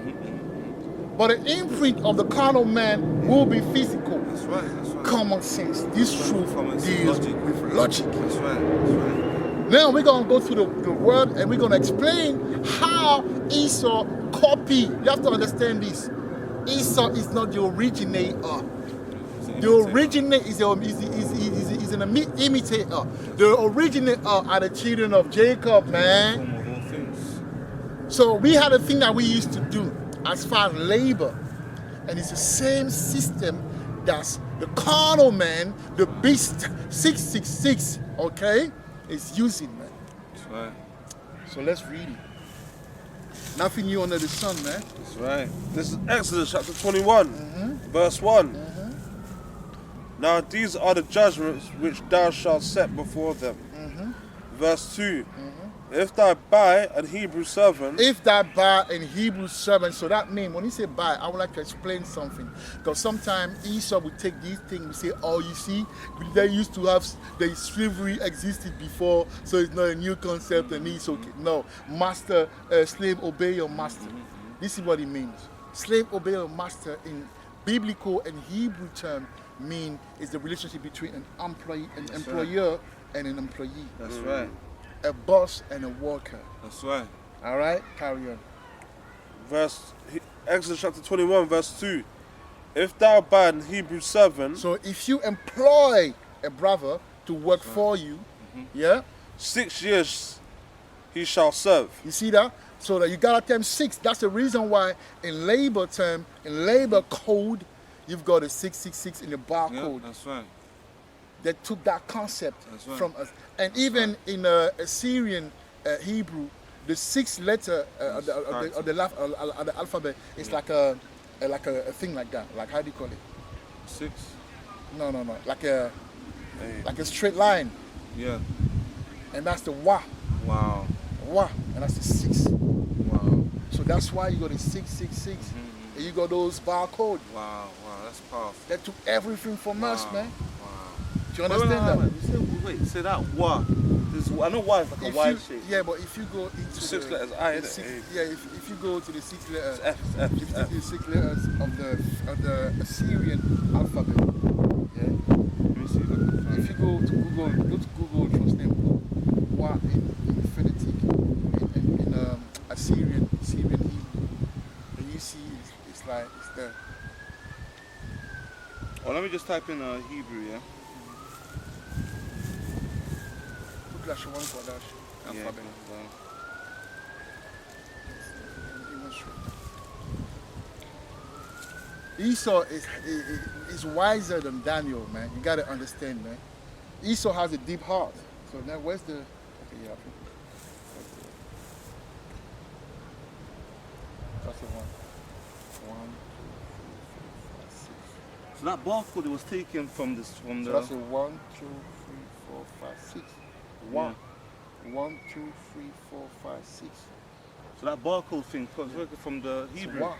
But the imprint of the carnal man will be physical. That's right. That's right. Common sense. This truth Common sense, deals logic. with logic. That's right. That's right. Now we're going to go through the word and we're going to explain how Esau copied. You have to understand this. Esau is not the originator. The originator is an imitator. The originator are the children of Jacob, man. Form of all things. So we had a thing that we used to do as far as labor. And it's the same system that's the carnal man, the beast 666, okay, is using, man. That's right. So let's read it. Nothing new under the sun, man. That's right. This is Exodus chapter 21, verse 1. Now these are the judgments which thou shalt set before them. Verse 2. If thou buy an Hebrew servant, If that buy in Hebrew servant, so that means when you say buy, I would like to explain something. Because sometimes Esau would take these things and say, oh, you see, they used to have, the slavery existed before, so it's not a new concept and it's okay. No, master, slave, obey your master. This is what it means. Slave, obey your master in biblical and Hebrew term mean is the relationship between an employee, an employer and an employee. That's right. A boss and a worker. That's right. All right, carry on. Exodus chapter 21, verse 2. If thou buy an Hebrew servant, So if you employ a brother to work for you, yeah, 6 years he shall serve. you see that? So that you got a term 6. That's the reason why in labor term, in labor code, you've got a 666 in the Yeah, barcode. that's right. They took that concept That's right. from us. And even in Assyrian Hebrew, the 6th letter of the alphabet is like a thing like that. Like, how do you call it? 6. No. Like a straight line. Yeah. And that's the wa. Wow. Wa. And that's the 6. Wow. So that's why you got the 666. And you got those barcode. Wow. Wow. That's powerful. That took everything from us, man. Wow. Do you understand that? Wait, say that why? I know why it's like a Y shape. Yeah, but if you go into 6 the, letters I, the innit? six, yeah, if you go to the 6 letters, F, F, if you F. take the 6 letters of the Assyrian alphabet, yeah. Let me see. Look. If you go to Google translate wa in phonetic in Assyrian Hebrew, and you see it's like it's there. Oh, let me just type in Hebrew, yeah? Look like one for that alphabet. Esau is wiser than Daniel, man. You gotta understand, man. Esau has a deep heart. So now where's the? Okay, yeah. That's the one. 1, 2, 3, 4, 5, 6. So that barcode was taken from this So that's a 1, 2, 3, 4, 5, 6. 1, 1, 2, 3, 4, 5, 6. So that barcode thing comes from the Hebrew. Wow,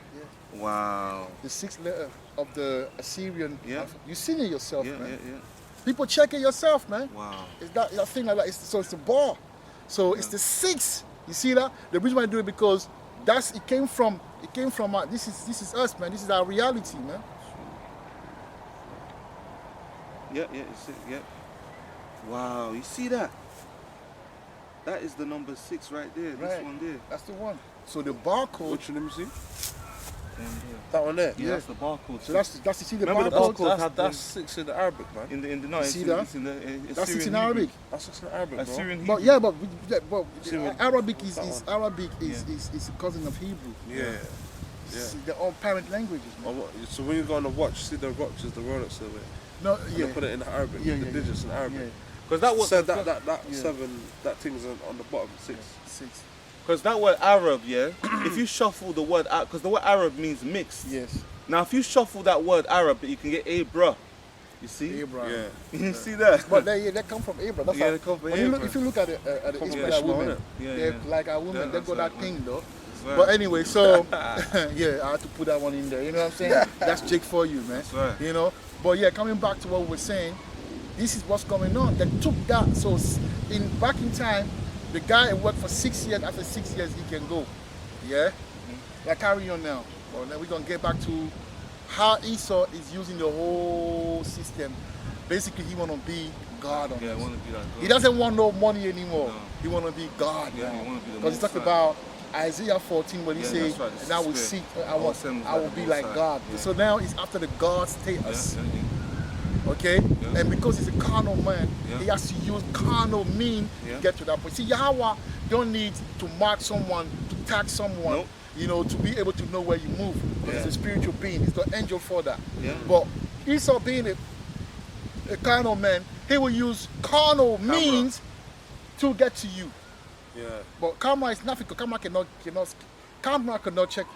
yeah. Wow. The 6th letter of the Assyrian. Yeah. Alphabet. You seen it yourself, Yeah, man. yeah. People check it yourself, man. Wow. It's that thing like that. So it's a bar. So it's the 6. You see that? The reason why I do it because it came from this is us, man. This is our reality, man. Yeah, you see, yeah. Wow, you see that? That is the number 6 right there. This Right. one there. That's the one. So the barcode. Which one, let me see? One there. That one there. Yeah, that's the barcode. So that's you see the Remember the barcode. barcode? That's 6 in the Arabic, man. in the no, You it's see in, that? it's in the That's 6 in Assyrian Arabic. That's 6 in the Arabic, bro. Assyrian Hebrew. But yeah, but See, Arabic is that one. Arabic is a cousin of Hebrew. Yeah. It's their own parent languages, man. So when you go on the watch, see the watch is the Rolex of it. No, And yeah. they put it in Arabic, Yeah, the yeah, digits in Arabic. Yeah. Because that was So that Yeah. 7, that thing's on the bottom, 6. 6. because that word Arab, yeah. If you shuffle the word out, because the word Arab means mixed. Yes. Now, if you shuffle that word Arab, you can get a bruh. You see? Abraham. Yeah. You see that? But they come from Abraham. That's Yeah, how, they come from when you look, Abraham. if you look at the Come from Israelite Ishmael, women, innit? Yeah, they're yeah. like our women. Yeah, They that's got that right, thing though. right. But anyway, so yeah, I had to put that one in there. You know what I'm saying? That's Jake for you, man. That's right. You know. But yeah, coming back to what we were saying, this is what's going on. They took that. So back in time, the guy worked for 6 years. After 6 years, he can go. Yeah. Like carry on now. But then we're gonna get back to how Esau is using the whole system. Basically, he wanna be God on Yeah, I us. want to be like God. He doesn't want no money anymore. No. He wanna be God Yeah, he now. wanna be the Because he Most talked High. about Isaiah 14 when he Yeah, said, that's right, this and I is will spirit. seek, I will send I will like the be Most like High. God. Yeah. So now it's after the God Yeah, status. yeah. Okay? Yeah. And because he's a carnal man, Yeah. he has to use carnal mean Yeah. to get to that point. See, Yahweh don't need to mark someone, to tag someone, Nope. you know, to be able to know where you move. Because Yeah. he's a spiritual being. He's the angel for that. Yeah. But Esau being a carnal man, he will use carnal means to get to you. Yeah. But camera is nothing. Camera cannot check.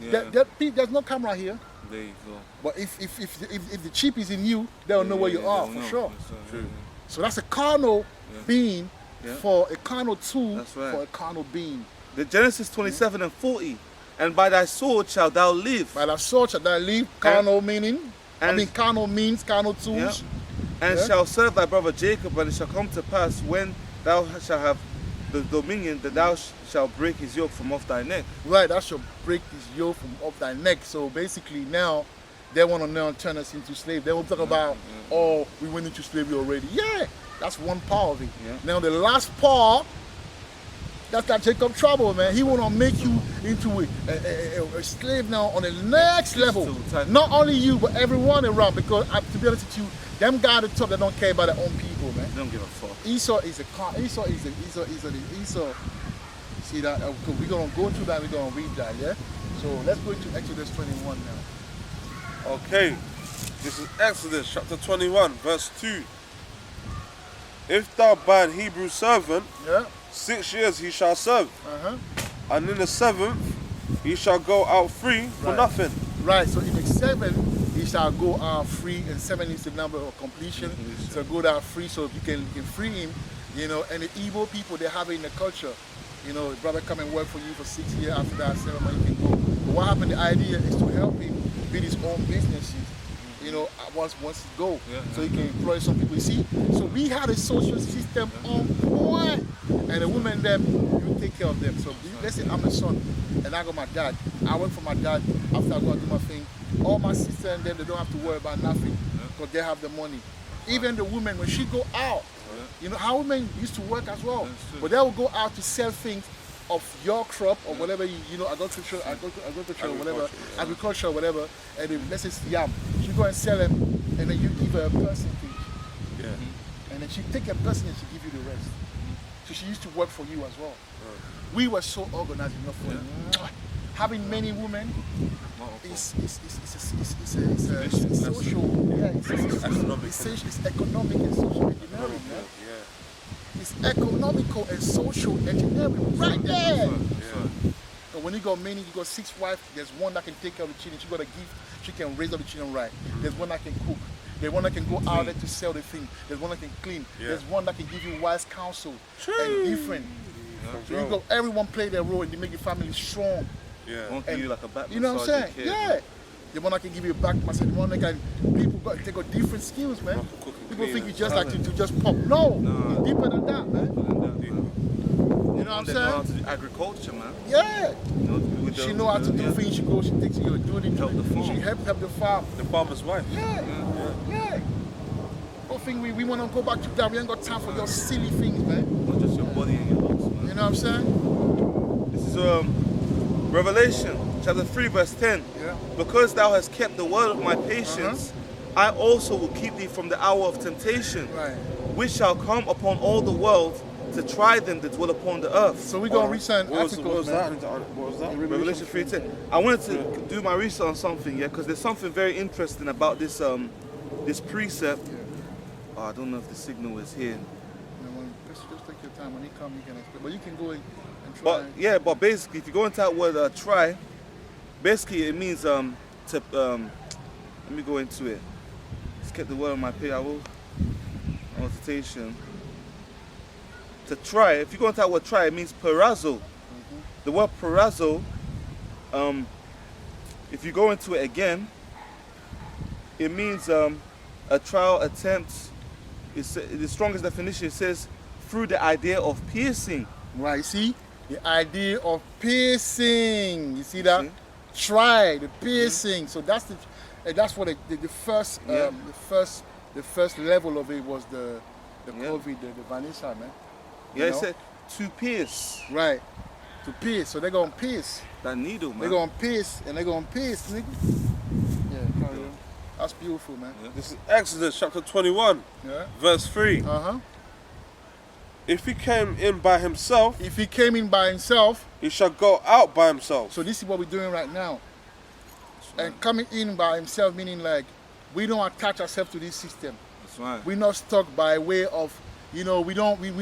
Yeah. There's no camera here. There you go. But if the chip is in you, they'll know where you are they'll for know. sure. Yes, sir. True. So that's a carnal Yeah. being Yeah. for a carnal tool That's right. for a carnal being. The Genesis 27 and 40. And by thy sword shalt thou live. By that sword shall thou live, carnal meaning. and- Carnal means, carnal Yeah. tools. And Yeah. shall serve thy brother Jacob, and it shall come to pass when thou shalt have the dominion that thou shalt break his yoke from off thy neck. Right, that shall break his yoke from off thy neck. So basically now, they want to now turn us into slaves. They will talk about, oh, we went into slavery already. Yeah, that's one part of it. Yeah. Now the last part, that's that Jacob trouble, man. He want to make you into a slave now on the next level. still tight. Not only you, but everyone around. Because to be honest with you, them guys at the top, they don't care about their own people, man. They don't give a fuck. Esau is a Esau. See that? We're gonna go through that. We're gonna read that. Yeah. So let's go into Exodus 21 now. Okay, this is Exodus chapter 21, verse 2. If thou buy an Hebrew servant, Yeah. 6 years he shall serve, and in the 7th he shall go out free for Right. nothing. Right. So in the 7, he shall go out free, and 7 is the number of completion. So go out free, so you can free him. You know, and the evil people they have it in the culture. You know, brother come and work for you for 6 years. After that 7 months you can go. But what happened? The idea is to help him build his own businesses. You know, once he go, Yeah. so he can employ some people. You see, so we had a social system on point, and the women them, you take care of them. So let's say I'm a son, and I got my dad. I work for my dad. After I go and do my thing, all my sisters and them, they don't have to worry about nothing because they have the money. Even the women, when she go out, you know how women used to work as well, That's true. but they will go out to sell things of your crop or whatever you know agriculture or whatever agriculture or whatever, and then, let's say it's yam, she go and sell them, and then you give her a percentage, Yeah. and then she take a percentage, she give you the rest. So she used to work for you as well. We were so organized enough for it. Having many women is a social, yeah, it's economic and social engineering, man. Yeah. It's economical and social engineering right there. Yeah. So when you got many, you got 6 wives, there's one that can take care of the children, she got a gift, she can raise up the children right. There's one that can cook. There's one that can go out there to sell the thing. There's one that can clean. Yeah. There's one that can give you wise counsel and different. So you got everyone play their role and they make your family strong. Yeah. Won't give you like a back You know what I'm massage saying? and care. Yeah. The one that can give you a back massage, the one that can, people got, they got different skills, man. Cooking, People think cleaning, you just like to just pop. No, Nah. it's deeper than that, man. And that, man. You know what I'm They know how saying? to do agriculture, man. Yeah. You know, with She the- know how to do yeah. things. She goes, she takes you, do it. Help the farm. She help the farm. The farmer's wife. Yeah. Don't think we want to go back to that. We ain't got time for your silly things, man. Not just your body and your looks, man. You know what I'm saying? This is Revelation chapter 3 verse 10. Yeah. Because thou hast kept the word of my patience, I also will keep thee from the hour of temptation, Right. which shall come upon all the world to try them that dwell upon the earth. So we're gonna read some What was articles, that? man. What was that? Revelation 3:10. I wanted to do my research on something, yeah, because there's something very interesting about this this precept. Oh, I don't know if the signal is here. Just take your time. When he comes, you can explain. But you can go in and try. But yeah, but basically, if you go into that word try, basically it means to let me go into it. Let's get the word on my page. I will notation. To try. If you go into that word try, it means perazzo. The word perazzo. If you go into it again, it means a trial attempt. It's the strongest definition. It says through the idea of piercing. Right, see? The idea of piercing. You see that? See? try the piercing. So that's what the first Yeah. the first level of it was the Yeah. COVID, the Vanessa, man. Yeah, You it know? said to pierce Right. To pierce. So they're gonna pierce. that needle, man. They're gonna pierce and they're gonna pierce, nigga. Yeah, carry on. That's beautiful, man. This is Exodus chapter 21, Yeah. verse 3. Uh-huh. If he came in by himself, If he came in by himself, he shall go out by himself. so this is what we're doing right now. And coming in by himself meaning like we don't attach ourselves to this system. That's right. We're not stuck by way of, we're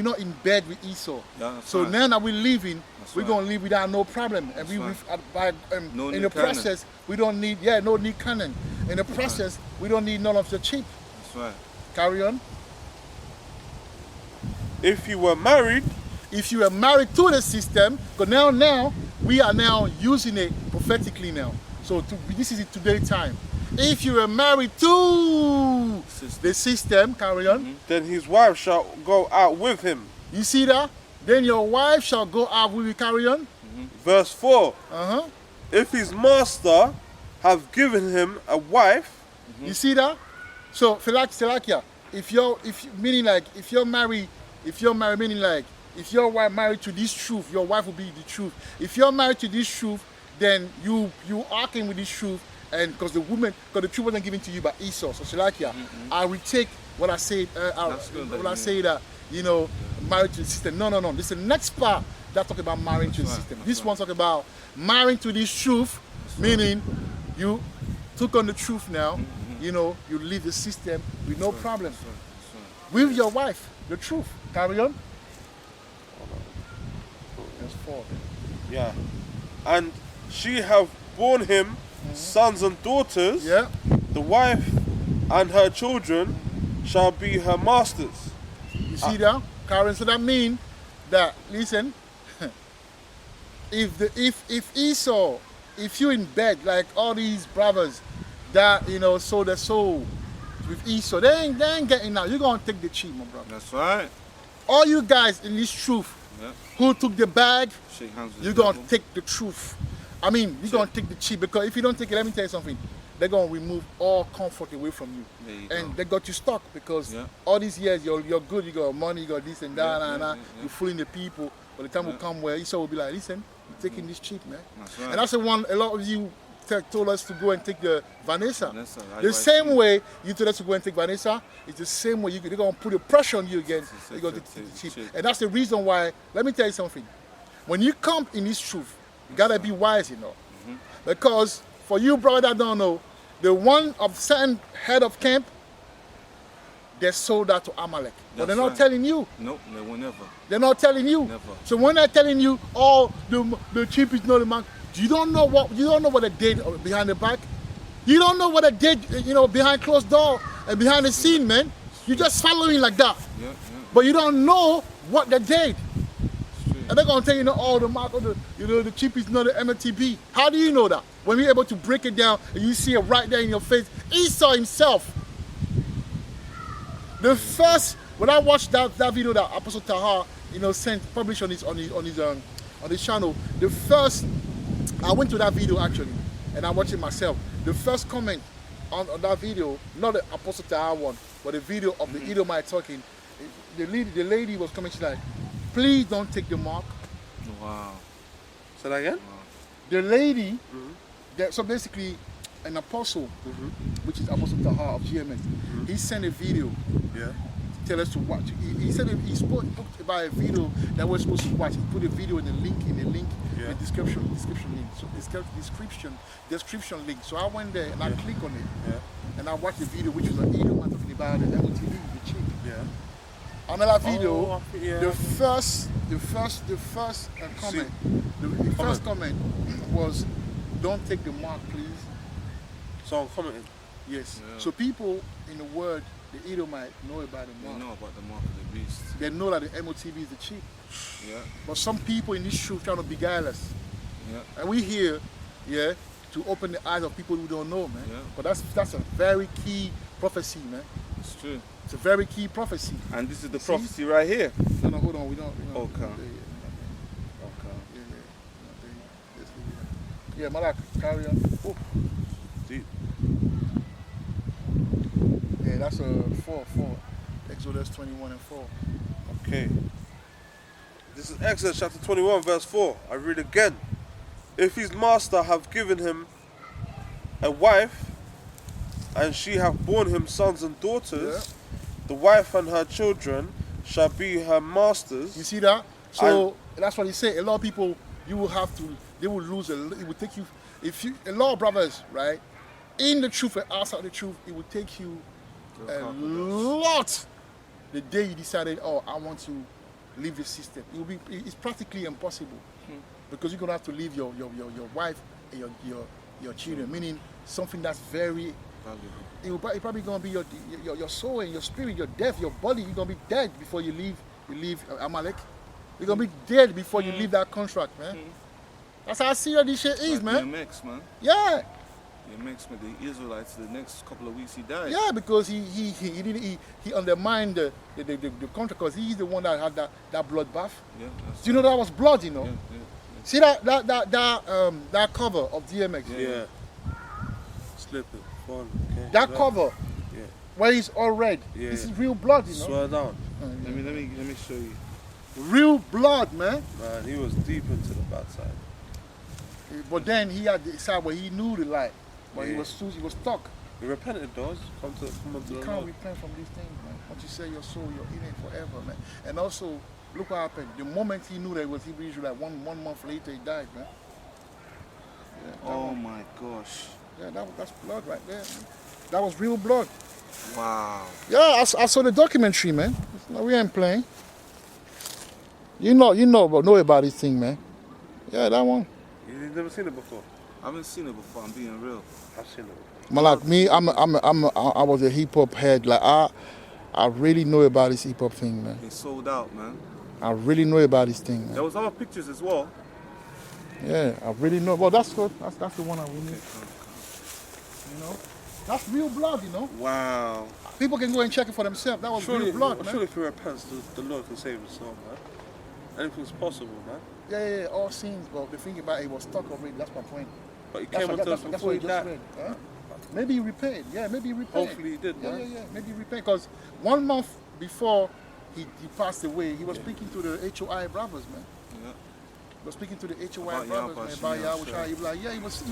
not in bed with Esau. Yeah, that's So right. now that we're living, That's we're right. gonna live without no problem. And That's No in need the cannon. process, we don't need no need cannon. In the process, we don't need none of the cheap. That's right. Carry on. If you were married, If you are married to the system, because now we are now using it prophetically now. So this is it today time. If you are married to the system, carry on. then his wife shall go out with him. You see that? Then your wife shall go out with you, carry on. Verse 4. Uh-huh. If his master have given him a wife, You see that? So Salakia, if you're married, meaning like if your wife married to this truth, your wife will be the truth. If you're married to this truth, then you arcing with this truth, and because the truth wasn't given to you by Esau. So Salakia, I will take what I said. That's good, When I say that, married to the system. No. This is the next part that talk about marrying to the right, system. that's This right. one talk about marrying to this truth, meaning you took on the truth now. You leave the system with no problem. That's right. With your wife, the truth. Carry on. That's 4. yeah, and she have borne him sons and daughters, Yeah. the wife and her children shall be her masters. You see that, Karen? So that means that, listen, if Esau, if you in bed like all these brothers that sold their soul with Esau, they ain't getting out. You're gonna take the cheat, my brother. That's right. All you guys in this truth Yeah. who took the bag, Shake hands with you're the gonna devil. take the truth. I mean, you're gonna take the cheat, because if you don't take it, let me tell you something. They're gonna remove all comfort away from you, There you and go. they got you stuck because Yeah. all these years you're good, you got money, you got this and that, Yeah, and yeah, that. yeah. You're fooling the people. By the time will come where Esau will be like, listen, you're taking this cheap, man. That's right. And that's the one a lot of you told us to go and take the Vanessa. Vanessa, The right. same way you told us to go and take Vanessa, it's the same way they're gonna put the pressure on you again. They're gonna take the cheap. cheap. And that's the reason why, let me tell you something. When you come in this truth, you gotta be wise, Because for you, brother, that don't know, the one of certain head of camp, they sold that to Amalek. But they're That's not right. telling you. Nope, they will never. They're not telling you. Never. So when they're telling you, oh, the cheap is not the man, you don't know what they did behind the back. You don't know what they did, behind closed door and behind the scene, man. You're just following like that. Yeah. But you don't know what they did. It's true. And they're gonna tell you, oh, the mark of the cheap is not the MTB. How do you know that? When we're able to break it down and you see it right there in your face, Esau himself. The first, when I watched that video that Apostle Tahar, published on his channel, the first, I went to that video actually, and I watched it myself. The first comment on that video, not the Apostle Tahar one, but the video of the Edomite talking, the lady was coming, she's like, please don't take the mark. Wow. Say that again? The lady, so basically, an apostle, which is Apostle Tahar of GMS, he sent a video, Yeah. tell us to watch. He said he spoke about a video that we're supposed to watch. He put a video in the link, Yeah. the description link. So description link. So I went there and I clicked on it, Yeah. and I watched the video, which was an Edomite talking about the MOTV, the chip. Yeah. Another video, Oh, yeah. the first comment, the first comment was, "Don't take the mark, please." Someone commented. Yes. Yeah. So people in the word, the Edomite, know about the They mark. know about the mark of the beast. They know that the MOTV is the cheap. Yeah. But some people in this truth trying to beguile us. Yeah. And we here, to open the eyes of people who don't know, man. Yeah. But that's a very key prophecy, man. It's true. It's a very key prophecy. And this is the See? prophecy right here. No, hold on. We don't. Okay. Let's leave it at Yeah, Malak, carry on. Oh. Deep. Yeah, that's a 4. Exodus 21 and 4. Okay. This is Exodus chapter 21, verse 4. I read again. If his master have given him a wife, and she have borne him sons and daughters, the wife and her children shall be her masters. You see that? So that's what he said. A lot of people, you will have to, they will lose it will take you, a lot of brothers, right? In the truth and outside the truth, it will take you a lot. The day you decided, oh, I want to leave the system, it's practically impossible because you're gonna have to leave your wife and your children. Meaning something that's very. It's probably gonna be your soul and your spirit, your death, your body. You're gonna be dead before you leave Amalek. You're gonna be dead before you leave that contract, man. That's how serious this shit is, man. DMX, man. Yeah. DMX with the Israelites. The next couple of weeks he died. Yeah, because he undermined the contract because he's the one that had that bloodbath. Yeah. Do you know that was blood? You know. Yeah. See that cover of DMX. Yeah. Slipping. Falling. Okay. That cover. Yeah. Where it's all red. Yeah. This is real blood, you know. Swear down. Let me show you. Real blood, man. Man, he was deep into the bad side. But then he had the side where he knew the light, but he Yeah. was stuck. He repented, those. Come onto You the can't Lord. repent from these things, man. Once you sell your soul, you're in it forever, man. And also, look what happened. The moment he knew that it was Hebrew Israelite, one month later he died, man. Yeah, Oh my gosh. that's blood right there, man. That was real blood. Wow. Yeah, I saw the documentary, man. We ain't playing. You know about this thing, man. Yeah, that one. You've never seen it before? I haven't seen it before. I'm being real. I've seen it before. Malak, me, I was a hip hop head. Like I really know about this hip hop thing, man. They sold out, man. I really know about this thing, There man. was other pictures as well. Yeah, I really know. Well, that's good. That's the one I really need. You know, that's real blood. You know, Wow. people can go and check it for themselves. That was real blood, man. Surely if he repents, the Lord can save his soul, man. Anything's possible, man. Yeah, all sins. But the thing about it was stuck already. That's my point. But he That's came what, unto us that's before what he you just died. read. Huh? Maybe he repaid. Yeah, maybe he repaid. Hopefully he did, man. Yeah. Maybe he repaid. Because 1 month before he passed away, he was speaking to the HOI brothers, man. Yeah. He was speaking to the HOI About brothers, man. About Yahushua. He was like, yeah, he was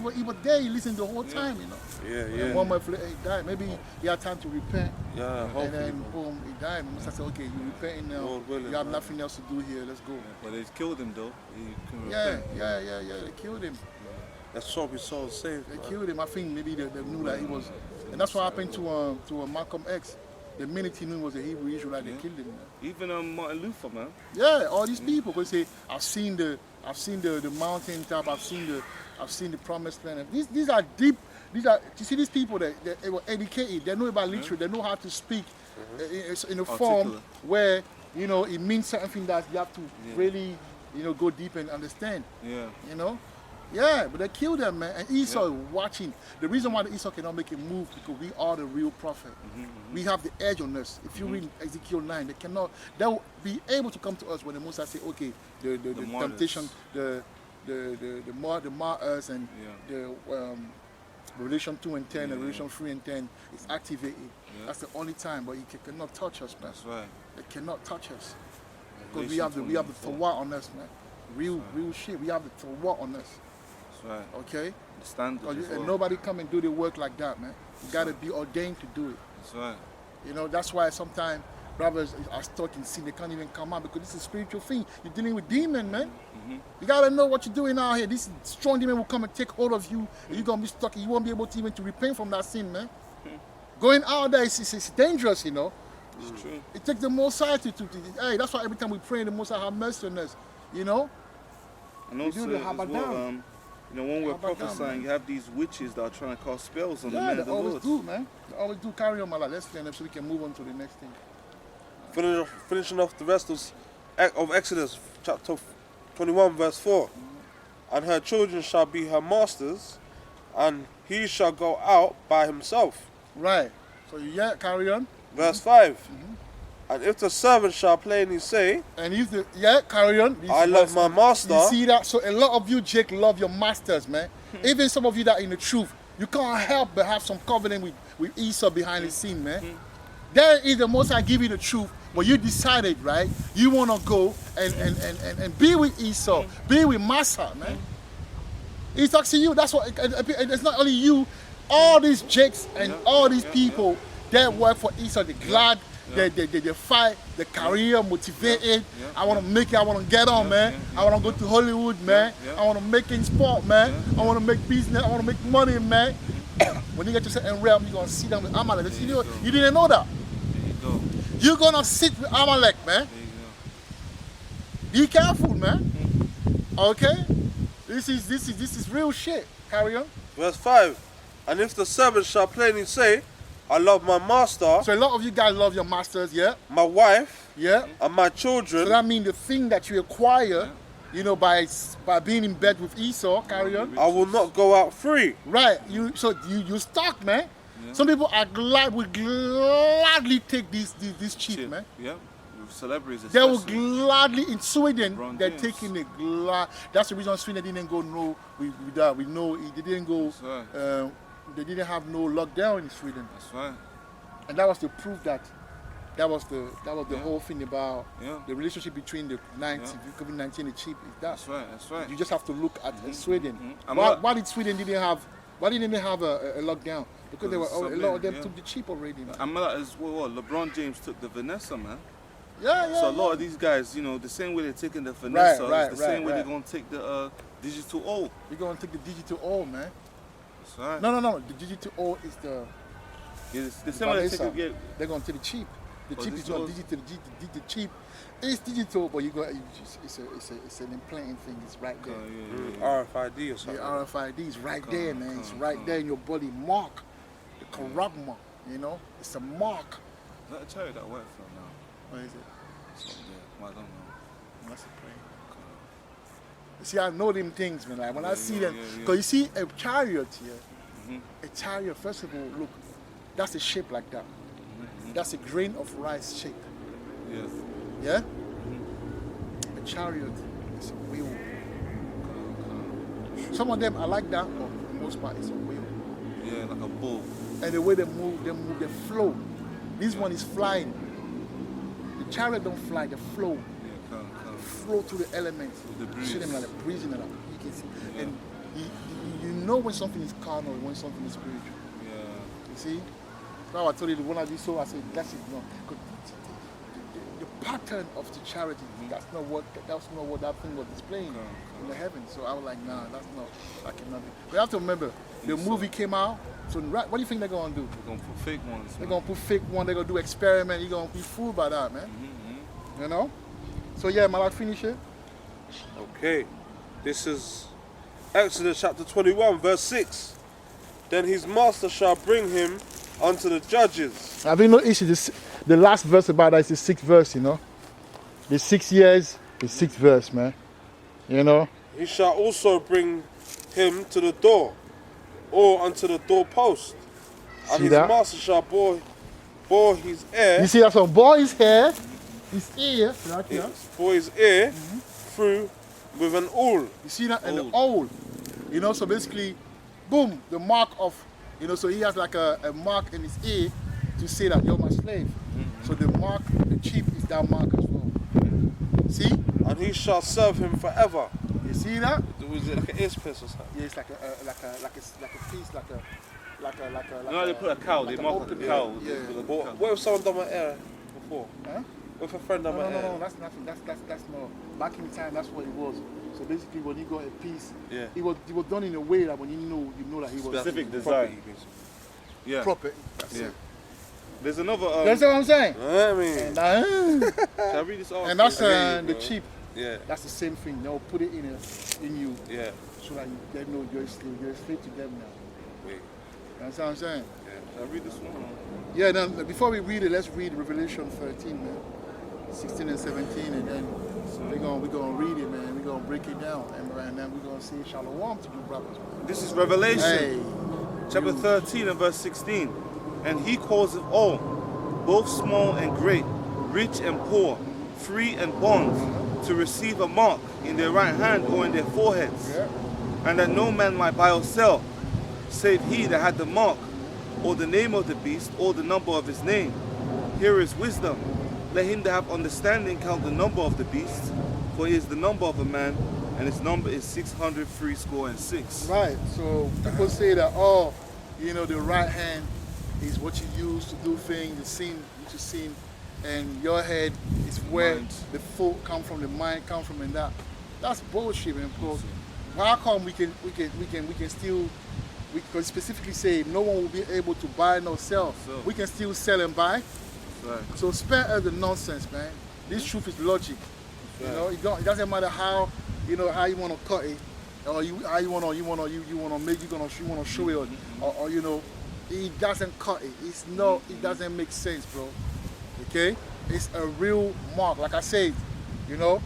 there. He listened the whole time, you know. Yeah. And 1 month later, he died. Maybe he had time to repent. Yeah, And hopefully. then, boom, he died. And Musa said, okay, you're repenting now. Lord willing, You have man. nothing else to do here. Let's go. But they killed him though. He couldn't Yeah. repent. They killed him. Let's hope his soul is saved, They man. killed him. I think maybe they knew that he was, and that's what happened to Malcolm X. The minute he knew he was a Hebrew Israelite, they killed him. Man. Even Martin Luther, man. Yeah, all these people could say, I've seen the mountain top, I've seen the promised land. And these are deep. You see these people that they were educated. They know about literature. They know how to speak in a form Articulate. where it means something that you have to really go deep and understand. Yeah. You know? Yeah, but they killed them, man. And Esau is watching. The reason why the Esau cannot make a move because we are the real prophet. We have the edge on us. If you read Ezekiel 9, they'll be able to come to us when the Moses say, okay, the martyrs. temptation, the martyrs and the Revelation 2 and 10 and Revelation 3 and 10 is activated. Yeah. That's the only time, but he cannot touch us, man. That's right. They cannot touch us. Because we Revelation have the 24. Torah on us, man. Real shit. We have the Torah on us. That's right. Okay? The standard as And well. nobody come and do the work like that, man. You gotta be ordained to do it. That's right. You know, that's why sometimes brothers are stuck in sin. They can't even come out because this is a spiritual thing. You're dealing with demon, man. You gotta know what you're doing out here. This strong demon will come and take hold of you, and you're gonna be stuck. You won't be able to even to repent from that sin, man. Going out there is dangerous, you know. It's true. It takes the Most High to hey, that's why every time we pray, the Most High have mercy on us, you know. And We do also the as well, Habadam. when we're Habadam, prophesying, man. you have these witches that are trying to cast spells on the Yeah, men they of the always Lord. do, man. They always do. Carry on, Mala. Let's finish so we can move on to the next thing. Finishing off the rest of Exodus, chapter 21, verse 4. And her children shall be her masters, and he shall go out by himself. Right. So carry on. Verse 5. And if the servant shall plainly say, And if the carry on. I love my master. You see that? So a lot of you, Jake, love your masters, man. Even some of you that are in the truth, you can't help but have some covenant with Esau behind the scene, man. There is the Most I give you the truth, but you decided, right? You want to go and be with Esau, be with Massa, man. He talks to you. That's what. It's not only you. All these Jakes and all these people that work for Esau, they're glad. They fight, the career motivated. I want to make it, I want to get on, man. I want to go to Hollywood, man. I want to make it in sport, man. I want to make business, I want to make money, man. When you get to certain realm, you're going to sit down with Amalek. You didn't know that. There you go. You're going to sit with Amalek, man. There you Be careful, man. Okay? This is real shit. Carry on. verse 5, and if the servant shall plainly say, I love my master, So a lot of you guys love your masters, yeah? my wife, Yeah? and my So children, that means the thing that you acquire, you know, by being in bed with Esau, carry on. I will not go out free. Right, you stuck, man. Some people would gladly take this cheap, Chip. man. Yeah. With celebrities They will especially. gladly in Sweden. LeBron They're James. taking the glad. That's the reason Sweden didn't go with that. We know they didn't go. That's right. They didn't have no lockdown in Sweden, That's right. and that was to prove that. That was the whole thing about Yeah. the relationship between the COVID-19 and the cheap. Is that. That's right. That's right. You just have to look at Sweden. I'm Why, not- why did Sweden didn't have? Why didn't they have a lockdown? Because they were Because a lot of them yeah. took the cheap already, man. I'm like as well. LeBron James took the Vanessa, man. Yeah. So a lot of these guys, you know, the same way they're taking the Vanessa, right, it's the same way right. they're gonna take the digital O. We're gonna take the digital O, man. That's right. No. The digital O is the Yeah, it's the same way they Vanessa. take it. They're gonna take the cheap. The Oh, cheap is digital not is- digital. The cheap is digital, but it's an implanting thing. It's right Yeah. there. RFID or The something. RFID is right there, man. It's right there in your body. Mark, the corrupt mark. You know, it's a mark. Is that a cherry that worked for now? What is it? It's not there. Well, I don't know. That's a prayer. You see, I know them things, man. Like when I see them, yeah. because you see a chariot here, a chariot. First of all, look, that's a shape like that. That's a grain of rice shape. Yeah. Yeah. A chariot is a wheel. Some of them I like that, but for the most part, it's a wheel. Yeah, like a bull. And the way they move, they flow. This one is flying. The chariot don't fly, they flow. Yeah, come. Flow through the elements. With the You see them breeze. like they're breathing it up. You can see. Yeah. And you know when something is carnal, when something is spiritual. Yeah. You see? Now I told you the one I did so I said that's it no. 'Cause the pattern of the charity, that's not what that thing was displaying in the heavens. So I was like, nah, that cannot be. But you have to remember, the movie came out. So what do you think they're gonna do? We're gonna put fake ones. They're man. gonna put fake one, they're gonna do experiment, you're gonna be fooled by that, man. You know? So yeah, am I like finish it? Okay, this is Exodus chapter 21, verse 6. Then his master shall bring him unto the judges. Have you noticed the last verse about that is the 6th verse, you know? The 6 years, the 6th verse, man. You know? He shall also bring him to the door, or unto the doorpost. And See his that? master shall bore his ear, You see that some boy's hair, his ear, right here. bore his ear through with an awl. You see that? And the owl. You know, so basically, boom, the mark of, you know, so he has like a mark in his ear to say that you're my slave. So the mark, the chip is that mark as well. See? And he shall serve him forever. You see that? Was it like an earpiece or something? Yeah, it's like a piece, like You know, they put a cow, they mark like a open- cow. Yeah. with a What, cow. what if someone done my hair before? Huh? What if a friend done my hair? No, that's nothing. That's not. Back in time, that's what it was. So basically, when you got a piece, Yeah. it was done in a way that when you know that he was Specific Property, design. basically. Yeah. proper. That's Yeah. it. There's another. That's what I'm saying. I mean, And, Can I read this article? and that's I hear you, the bro. cheap. yeah, That's the same thing. They'll put it in you yeah. so that they know you're a slave. You're a slave to them now. Wait, That's what I'm saying. Can I read this one? Yeah. Now before we read it, let's read Revelation 13, man. 16 and 17, and then we're gonna read it, man. We're gonna break it down, and then we're gonna say shalom to you brothers, man. This is Revelation, Hey. chapter 13 and verse 16. And he calls it all, both small and great, rich and poor, free and bond, to receive a mark in their right hand or in their foreheads, Yeah. and that no man might buy or sell, save he that had the mark, or the name of the beast, or the number of his name. Here is wisdom. Let him that have understanding count the number of the beast, for he is the number of a man, and his number is 666. Right. So people say that, oh, you know, the right hand is what you use to do things, the sin, which is sin, and your head is where Mind. the thought come from, the mind come from, and that. That's bullshit, man. Bro. How come we can still, we can specifically say no one will be able to buy nor sell? Sell. We can still sell and buy. Right. So spare us the nonsense, man. This truth is logic. You know, it doesn't matter how, you know, how you want to cut it, or how you want to make, you want to show it, or you know, it doesn't cut it. It doesn't make sense, bro. Okay, it's a real mark. Like I said, you know,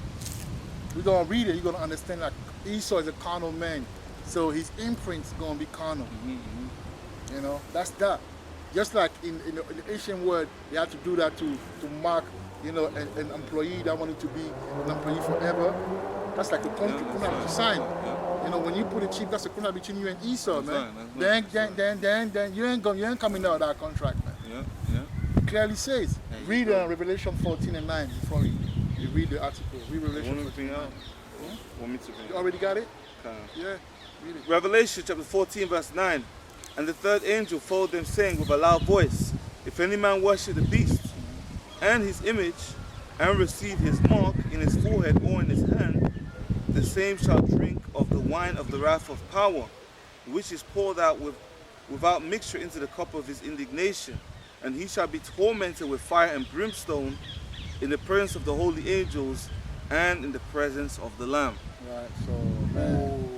we're gonna read it. You're gonna understand that Esau is a carnal man, so his imprint's gonna be carnal. You know, that's that. Just like in the ancient world, they had to do that to mark, you know, an employee that wanted to be an employee forever. That's like the contract that you sign. You know, when you put a chip, that's the contract between you and Esau, man. Then you ain't coming out of that contract, man. Yeah. It clearly says. Read Revelation 14 and 9 before you read the article. Read Revelation 14 and 9. Want me to bring You already got it? it? Yeah, read it. Revelation chapter 14 verse 9. And the third angel followed them, saying with a loud voice, if any man worship the beast and his image, and receive his mark in his forehead or in his hand, the same shall drink of the wine of the wrath of power, which is poured out without mixture into the cup of his indignation. And he shall be tormented with fire and brimstone in the presence of the holy angels and in the presence of the Lamb. Right, so, man.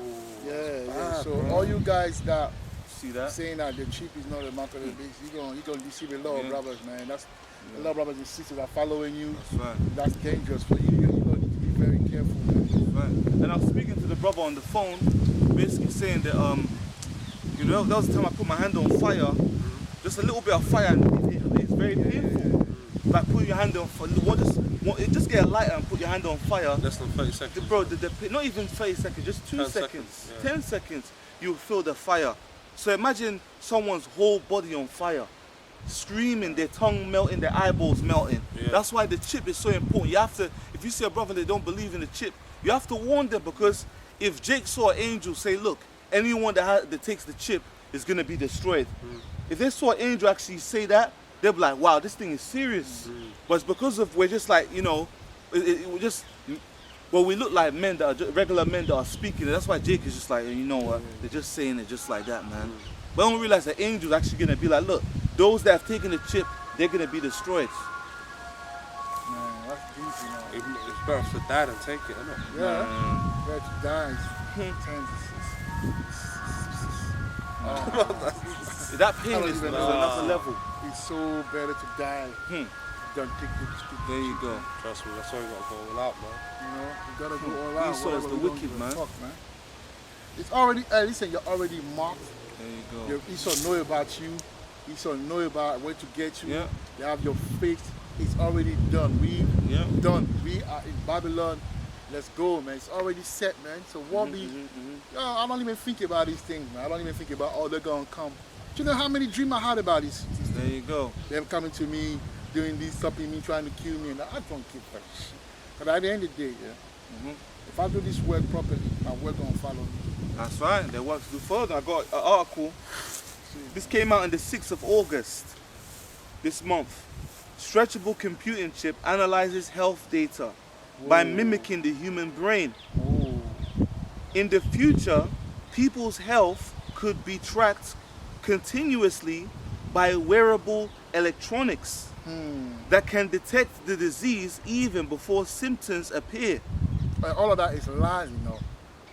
Yeah. So, all you guys that See that? saying that the cheap is not the mark of the beast, you're gonna deceive a lot of brothers, man. That's a lot of brothers and sisters are following you. That's right. That's dangerous for you. You're gonna need to be very careful, man. Right. And I was speaking to the brother on the phone, basically saying that you know, that was the time I put my hand on fire, just a little bit of fire, and it's very painful. Like put your hand on fire, just get a lighter and put your hand on fire. Less than 30 seconds. Bro, not even 30 seconds, just 2 10 seconds. seconds, yeah. 10 seconds, you feel the fire. So imagine someone's whole body on fire, screaming, their tongue melting, their eyeballs melting. Yeah. That's why the chip is so important. You have to, if you see a brother that don't believe in the chip, you have to warn them, because if Jake saw an angel say, look, anyone that takes the chip is going to be destroyed. If they saw an angel actually say that, they'll be like, wow, this thing is serious. But it's because of, we're just like, you know, we look like men that are regular men that are speaking. And that's why Jake is just like, you know what, they're just saying it just like that, man. But I don't realize that angels actually going to be like, look, those that have taken the chip, they're going to be destroyed. Man, that's deep, you know. It's better to die than take it, isn't it? Yeah. Better to die. That pain I don't is even another know. level. It's so better to die than take the There you go. Trust me, that's why you gotta go all out, man. You know, you gotta go all out. Esau is whatever the we don't wicked, give a man. fuck, man. It's already, hey, listen, you're already marked. There you go. Esau know about you. Esau know about where to get you. Yeah. They have your fate. It's already done. Done. We are in Babylon. Let's go, man. It's already set, man. So what I don't even think about these things, man. I don't even think about, oh, they're gonna come. Do you know how many dreams I had about these things? There you go. Them coming to me, doing this, stopping me, trying to kill me, and I don't give a shit. But at the end of the day, if I do this work properly, my work gonna follow me. That's right. They want to do further. I got an article. This came out on the 6th of August this month. Stretchable computing chip analyzes health data by mimicking the human brain. In the future, people's health could be tracked continuously by wearable electronics that can detect the disease even before symptoms appear. All of that is lies, you know.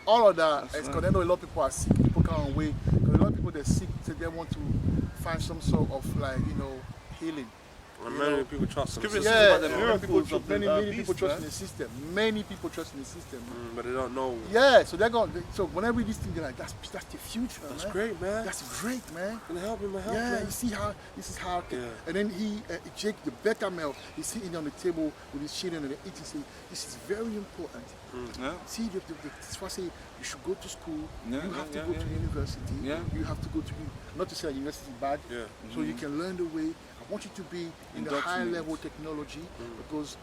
All of that is because I know a lot of people are sick. People can't wait. Because a lot of people they're sick, so they want to find some sort of, like, you know, healing. And many people trust in the Scripture system. says about the many miracles people, of the many people beast, trust man. in the system. Many people trust in the system. Man. But they don't know. Yeah, so they're going. So when I read this thing, they're like, that's the future. That's man. great, man. That's great, man. Gonna help him, help, Yeah, man. you see how this is how. Yeah. And then Jake, the better male, he's sitting on the table with his children and they're eating. Say, this is very important. Yeah. See, that's why I say you should go to school. Yeah, you have to yeah, go yeah, to yeah. university. Yeah. You have to go to not to say that university is bad. Yeah. So you can learn the way. I want you to be in the high Indoctrinate. level technology because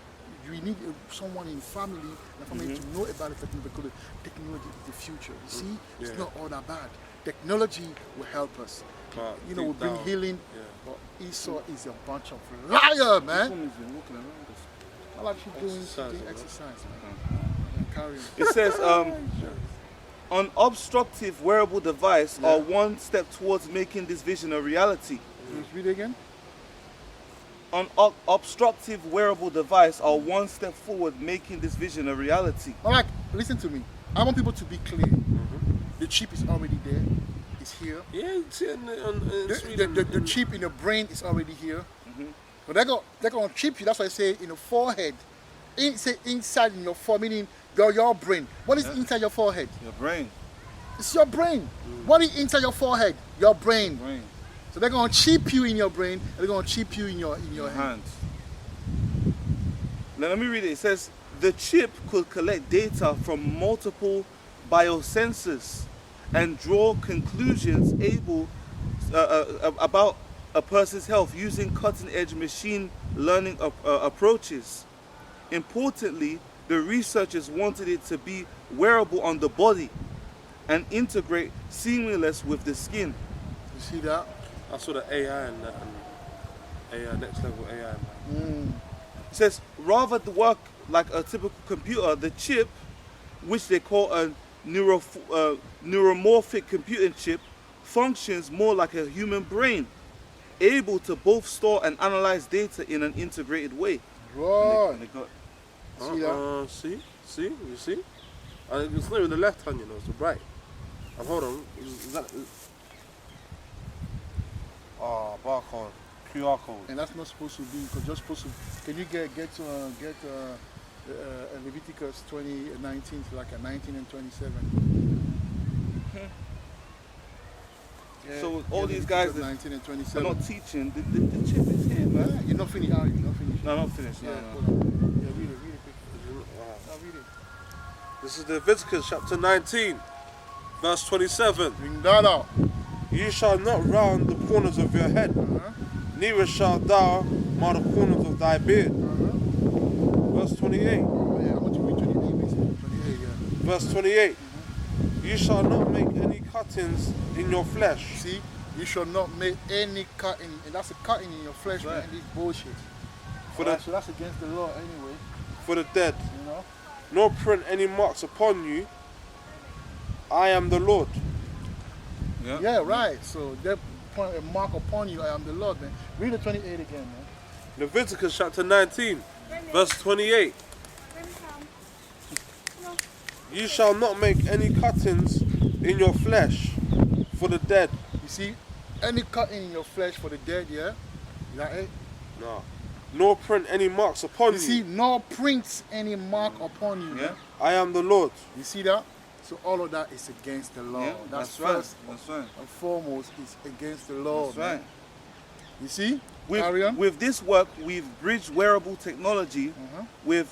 you need someone in family to know about the technology because the technology is the future. You see, it's Yeah. not all that bad. Technology will help us. But You know, will deep bring down, healing. yeah. But Esau is a bunch of liar, This man. woman's been walking around us. I like you doing Exercise, man. exercise, man. And carry on. It says, an obstructive wearable device are one step towards making this vision a reality. Can you read it again? An obstructive wearable device are one step forward making this vision a reality. But like, listen to me. I want people to be clear. The chip is already there. It's here. Yeah, it's in Sweden. The chip in the brain is already here. But they're gonna chip you. That's why I say in the forehead. Say inside in your forehead, meaning your brain. What is inside your forehead? Your brain. It's your brain. What is inside your forehead? Your brain. Brain. So they're gonna chip you in your brain, and they're gonna chip you in your hand. Hands. Now, let me read it. It says the chip could collect data from multiple biosensors and draw conclusions about a person's health using cutting-edge machine learning approaches. Importantly, the researchers wanted it to be wearable on the body and integrate seamless with the skin. You see that? I saw the AI and that, and AI, next level AI, man. It says rather to work like a typical computer, the chip, which they call a neuromorphic computing chip, functions more like a human brain, able to both store and analyze data in an integrated way. Right. And they got See that? See, you see? And it's not even the left hand, you know, it's the right. And hold on, is that? Barcode, QR code. And that's not supposed to be because you're supposed to. Can you get Leviticus 20:19 to like a 19 and 27? Yeah, So all these Leviticus guys that 19 and are 27. not teaching, the chip is here, man. Yeah, you're not finished. Are you? Not finished. No, I'm not finished. Yeah, No, hold no. on. Yeah, read it quick. No, read it. This is Leviticus chapter 19, verse 27. Bring that out. You shall not round the corners of your head, neither shalt thou mar the corners of thy beard. Verse 28. Yeah, I want to read 28, basically. 28, yeah. Verse 28. You shall not make any cuttings in your flesh. See, you shall not make any cutting, and that's a cutting in your flesh, Right. man. This bullshit. For Alright, the so that's against the law anyway, for the dead, you know. nor print any marks upon you. I am the Lord. Yeah. Yeah, right. So they point a mark upon you. I am the Lord, man. Read the 28 again, man. Leviticus chapter 19, verse 28. You shall not make any cuttings in your flesh for the dead. You see, any cutting in your flesh for the dead, yeah. Is that it? No. Nor print any marks upon You you. see, no prints any mark upon you. Yeah. Man. I am the Lord. You see that? So all of that is against the law. Yeah, that's right. first That's right. and foremost is against the law. That's man. right. You see? Carry on. With this work, we've bridged wearable technology with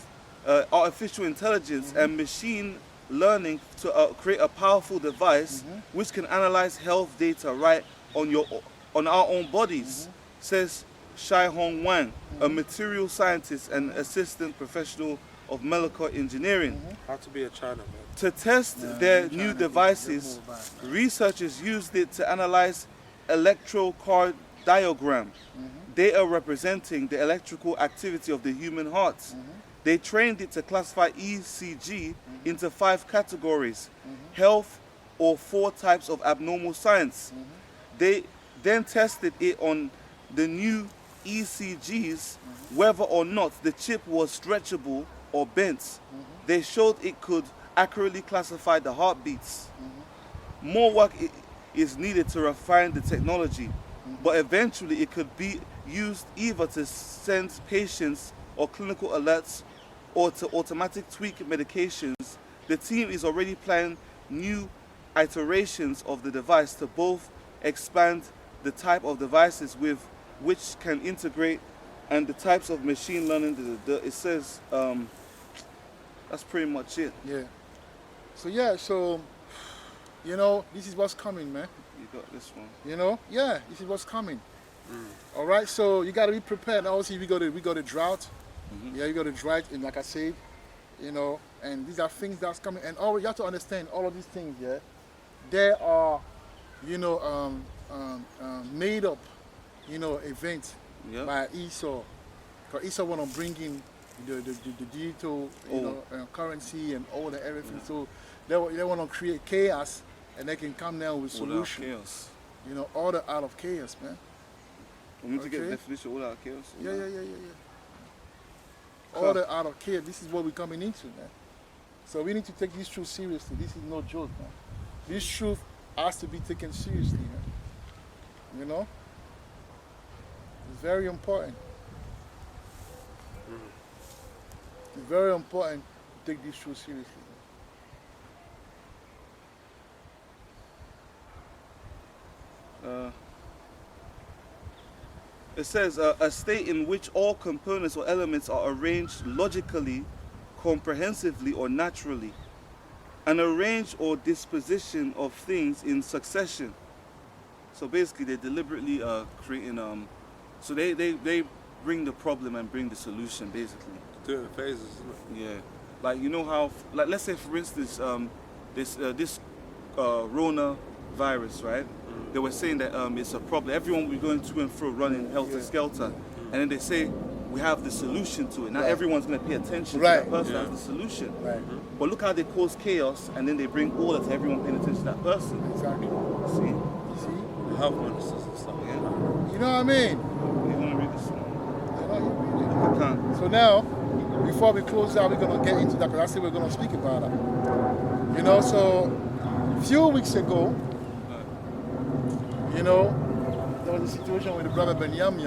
artificial intelligence and machine learning to create a powerful device which can analyze health data right on our own bodies, says Shai Hong Wang, a material scientist and assistant professional of molecular engineering. How to be a China man. To test their new devices, researchers used it to analyze electrocardiogram, data representing the electrical activity of the human heart. They trained it to classify ECG into 5 categories, health or 4 types of abnormal signs. They then tested it on the new ECGs, whether or not the chip was stretchable or bent. They showed it could accurately classify the heartbeats. More work is needed to refine the technology, but eventually it could be used either to sense patients or clinical alerts or to automatic tweak medications, the team is already planning new iterations of the device to both expand the type of devices with which can integrate and the types of machine learning. It says that's pretty much it. Yeah. So yeah, so you know, this is what's coming, man. You got this one. You know, yeah, this is what's coming. All right, so you got to be prepared. Obviously, we got a drought. Yeah, you got a drought, and like I said, you know, and these are things that's coming. And all you have to understand, all of these things, yeah, they are, you know, made up, you know, events by Esau. Because Esau want to bring in the digital, you know, currency and all the everything. So they want to create chaos, and they can come down with solutions. Chaos. You know, order out of chaos, man. We need to get the definition of all out of chaos. Yeah. Order out of chaos. This is what we're coming into, man. So we need to take this truth seriously. This is no joke, man. This truth has to be taken seriously, man. You know? It's very important. It's very important to take this truth seriously. It says a state in which all components or elements are arranged logically, comprehensively, or naturally. An arrange or disposition of things in succession. So basically, they're deliberately creating. So they bring the problem and bring the solution, basically. Do it in phases, isn't it? Yeah, like you know how, like let's say for instance, this Rona virus, right? They were saying that it's a problem. Everyone will be going to and fro, running helter skelter, and then they say we have the solution to it. Now everyone's going to pay attention to that person as the solution. Right. But look how they cause chaos, and then they bring order to everyone paying attention to that person. Exactly. See? You see? Health ministers and stuff. Yeah. You know what I mean? You want to read this one? You know, you read it. I can't. So now, before we close out, we're going to get into that because I said we're going to speak about that. You know, so a few weeks ago, you know, there was a situation with the brother Ben Yam,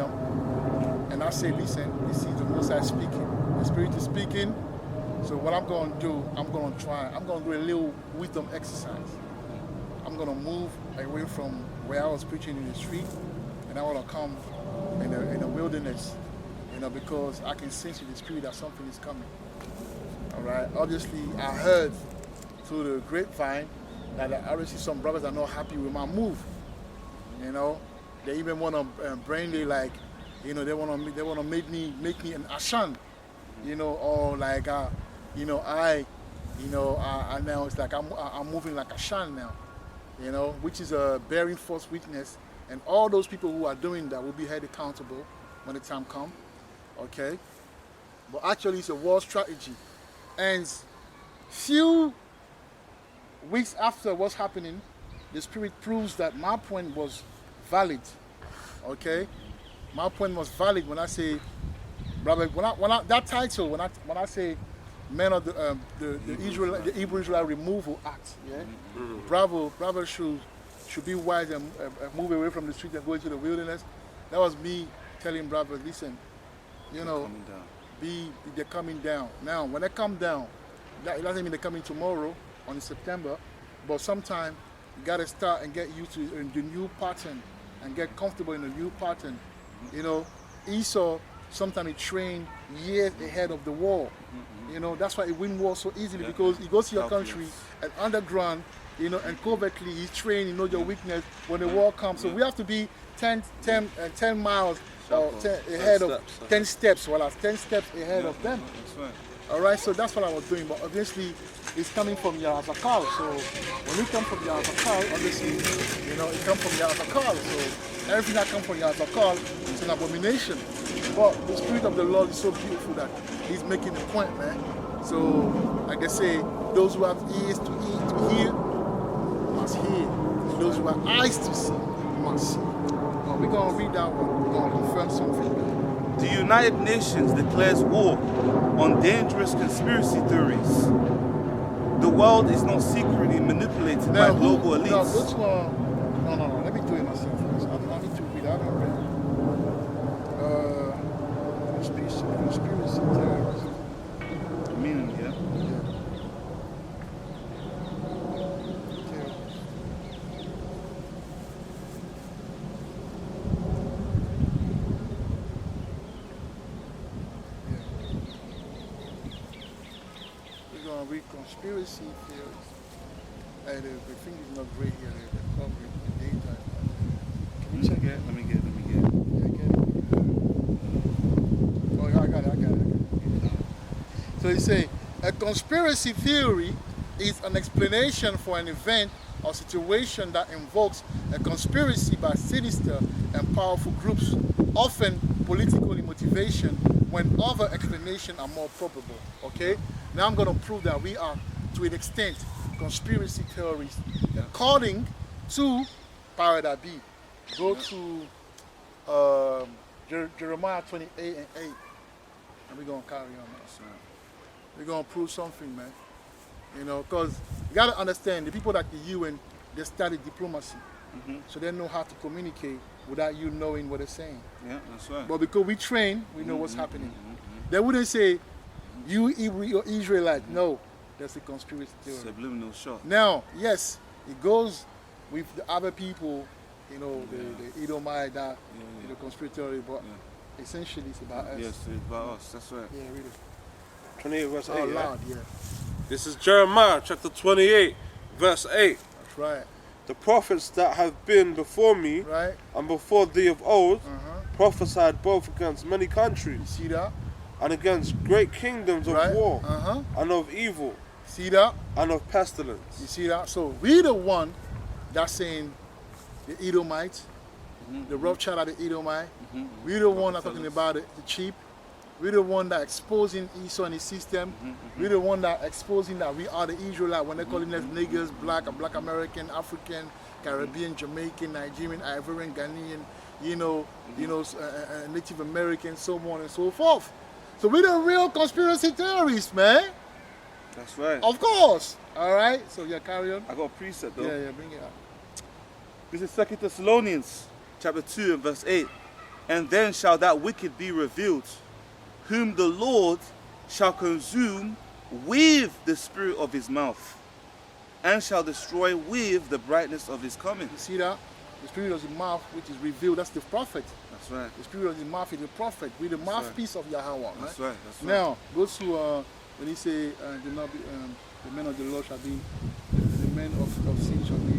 and I said, listen, this is the Most High speaking. The Spirit is speaking. So what I'm going to do, I'm going to do a little wisdom exercise. I'm going to move away from where I was preaching in the street, and I want to come in the wilderness, you know, because I can sense in the Spirit that something is coming. All right. Obviously, I heard through the grapevine that I already see some brothers are not happy with my move. You know, they even want to bring me like, you know, they want to make me an Ashan, you know, or like, you know, I now it's like I'm moving like Ashan now, you know, which is bearing false witness, and all those people who are doing that will be held accountable when the time comes, okay? But actually, it's a war strategy, and few weeks after what's happening, the Spirit proves that my point was valid, okay? My point was valid when I say, brother, when I that title, when I say, men of the Hebrew Israel Removal Act, yeah? Brother should be wise and move away from the street and go into the wilderness. That was me telling brother, listen, you know, they're coming down. Now, when they come down, it doesn't mean they're coming tomorrow on September, but sometime you got to start and get used to the new pattern and get comfortable in the new pattern. You know, Esau, sometimes he trained years ahead of the war. You know, that's why he win war so easily because he goes to your country and underground, you know, and covertly he's trained, you know your weakness when the war comes. So we have to be 10 miles or 10 ahead of 10 steps, well, 10 steps ahead of them. All right, so that's what I was doing, but obviously it's coming from Yazakal. So when it comes from Yazakal, obviously, you know, it comes from Yazakal. So everything that comes from Yazakal is an abomination. But the Spirit of the Lord is so beautiful that He's making a point, man. So, like they say, those who have ears to hear must hear. And those who have eyes to see must see. But we're going to read that one. We're going to confirm something. The United Nations declares war on dangerous conspiracy theories. The world is not secretly manipulated by global elites. No, this one, no. Let me do it myself first. I need to read. I haven't read. conspiracy theories. The thing is not great here. The coverage, the data. Can you check it? Let me get. Yeah, get it. Oh, yeah, I got it. So you say, a conspiracy theory is an explanation for an event or situation that invokes a conspiracy by sinister and powerful groups, often politically motivation, when other explanations are more probable. Okay? Now I'm going to prove that we are, to an extent, conspiracy theories according to Paradise B. Go to Jeremiah 28 and 8, and we're going to carry on. We're going to prove something, man. You know, because you got to understand, the people at the UN, they study diplomacy. So they know how to communicate without you knowing what they're saying. Yeah, that's right. But because we train, we know what's happening. They wouldn't say, you Israelite. No, that's a conspiracy theory. Subliminal shot. Now, yes, it goes with the other people, you know, the Edomite, that, the conspiracy theory, but essentially it's about us. Yes, it's about us. That's right. Yeah, read it. 28 verse 8. Oh, yeah? loud, yeah. This is Jeremiah chapter 28 verse 8. That's right. The prophets that have been before me Right? and before thee of old Uh-huh. prophesied both against many You countries see that? and against great kingdoms of Right? war Uh-huh. and of evil See that? and of You pestilence. see that? So we the one that's saying the Edomites, the Rothschild are the Edomite. We the one that's talking about the cheap. We the one that exposing Esau and his system. We the one that exposing that we are the Israelite when they're calling us niggers, black American, African, Caribbean, Jamaican, Nigerian, Ivorian, Ghanaian, Native American, so on and so forth. So we the real conspiracy theorists, man. That's right. Of course. All right. So yeah, carry on. I got a precept though. Yeah, bring it up. This is 2 Thessalonians chapter 2 and verse 8. And then shall that wicked be revealed, whom the Lord shall consume with the spirit of his mouth, and shall destroy with the brightness of his coming. You see that? The spirit of his mouth, which is revealed, that's the prophet. That's right. The spirit of his mouth is the prophet. We're the mouthpiece of Yahweh. Right? That's right. That's right. Now, go to when he say, do not be, the men of the Lord shall be, the men of sin shall be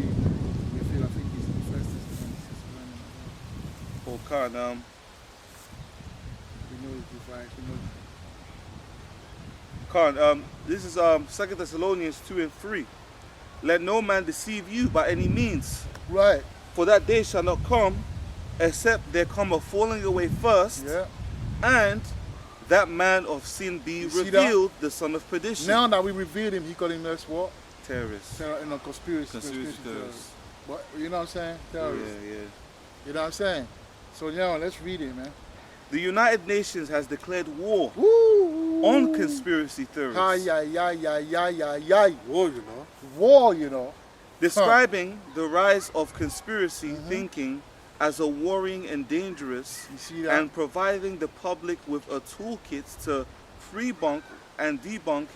revealed. I think it's the first Thessalonians. Oh, God, We know it's divine. We know. this is 2 Thessalonians 2 and 3. Let no man deceive you by any means, Right. for that day shall not come, except there come a falling away first, Yeah. and that man of sin be You see that? revealed, the son of perdition. Now that we revealed him, he calling us what? Terrorists. Conspiracy Conspiracy theorists. theorists. But you know what I'm saying? Terrorists. Yeah. You know what I'm saying? So now let's read it, man. The United Nations has declared war Woo! on conspiracy theories, War, War, you know. War, you know. describing the rise of conspiracy thinking as a worrying and dangerous, You see that? and providing the public with a toolkit to pre-bunk and debunk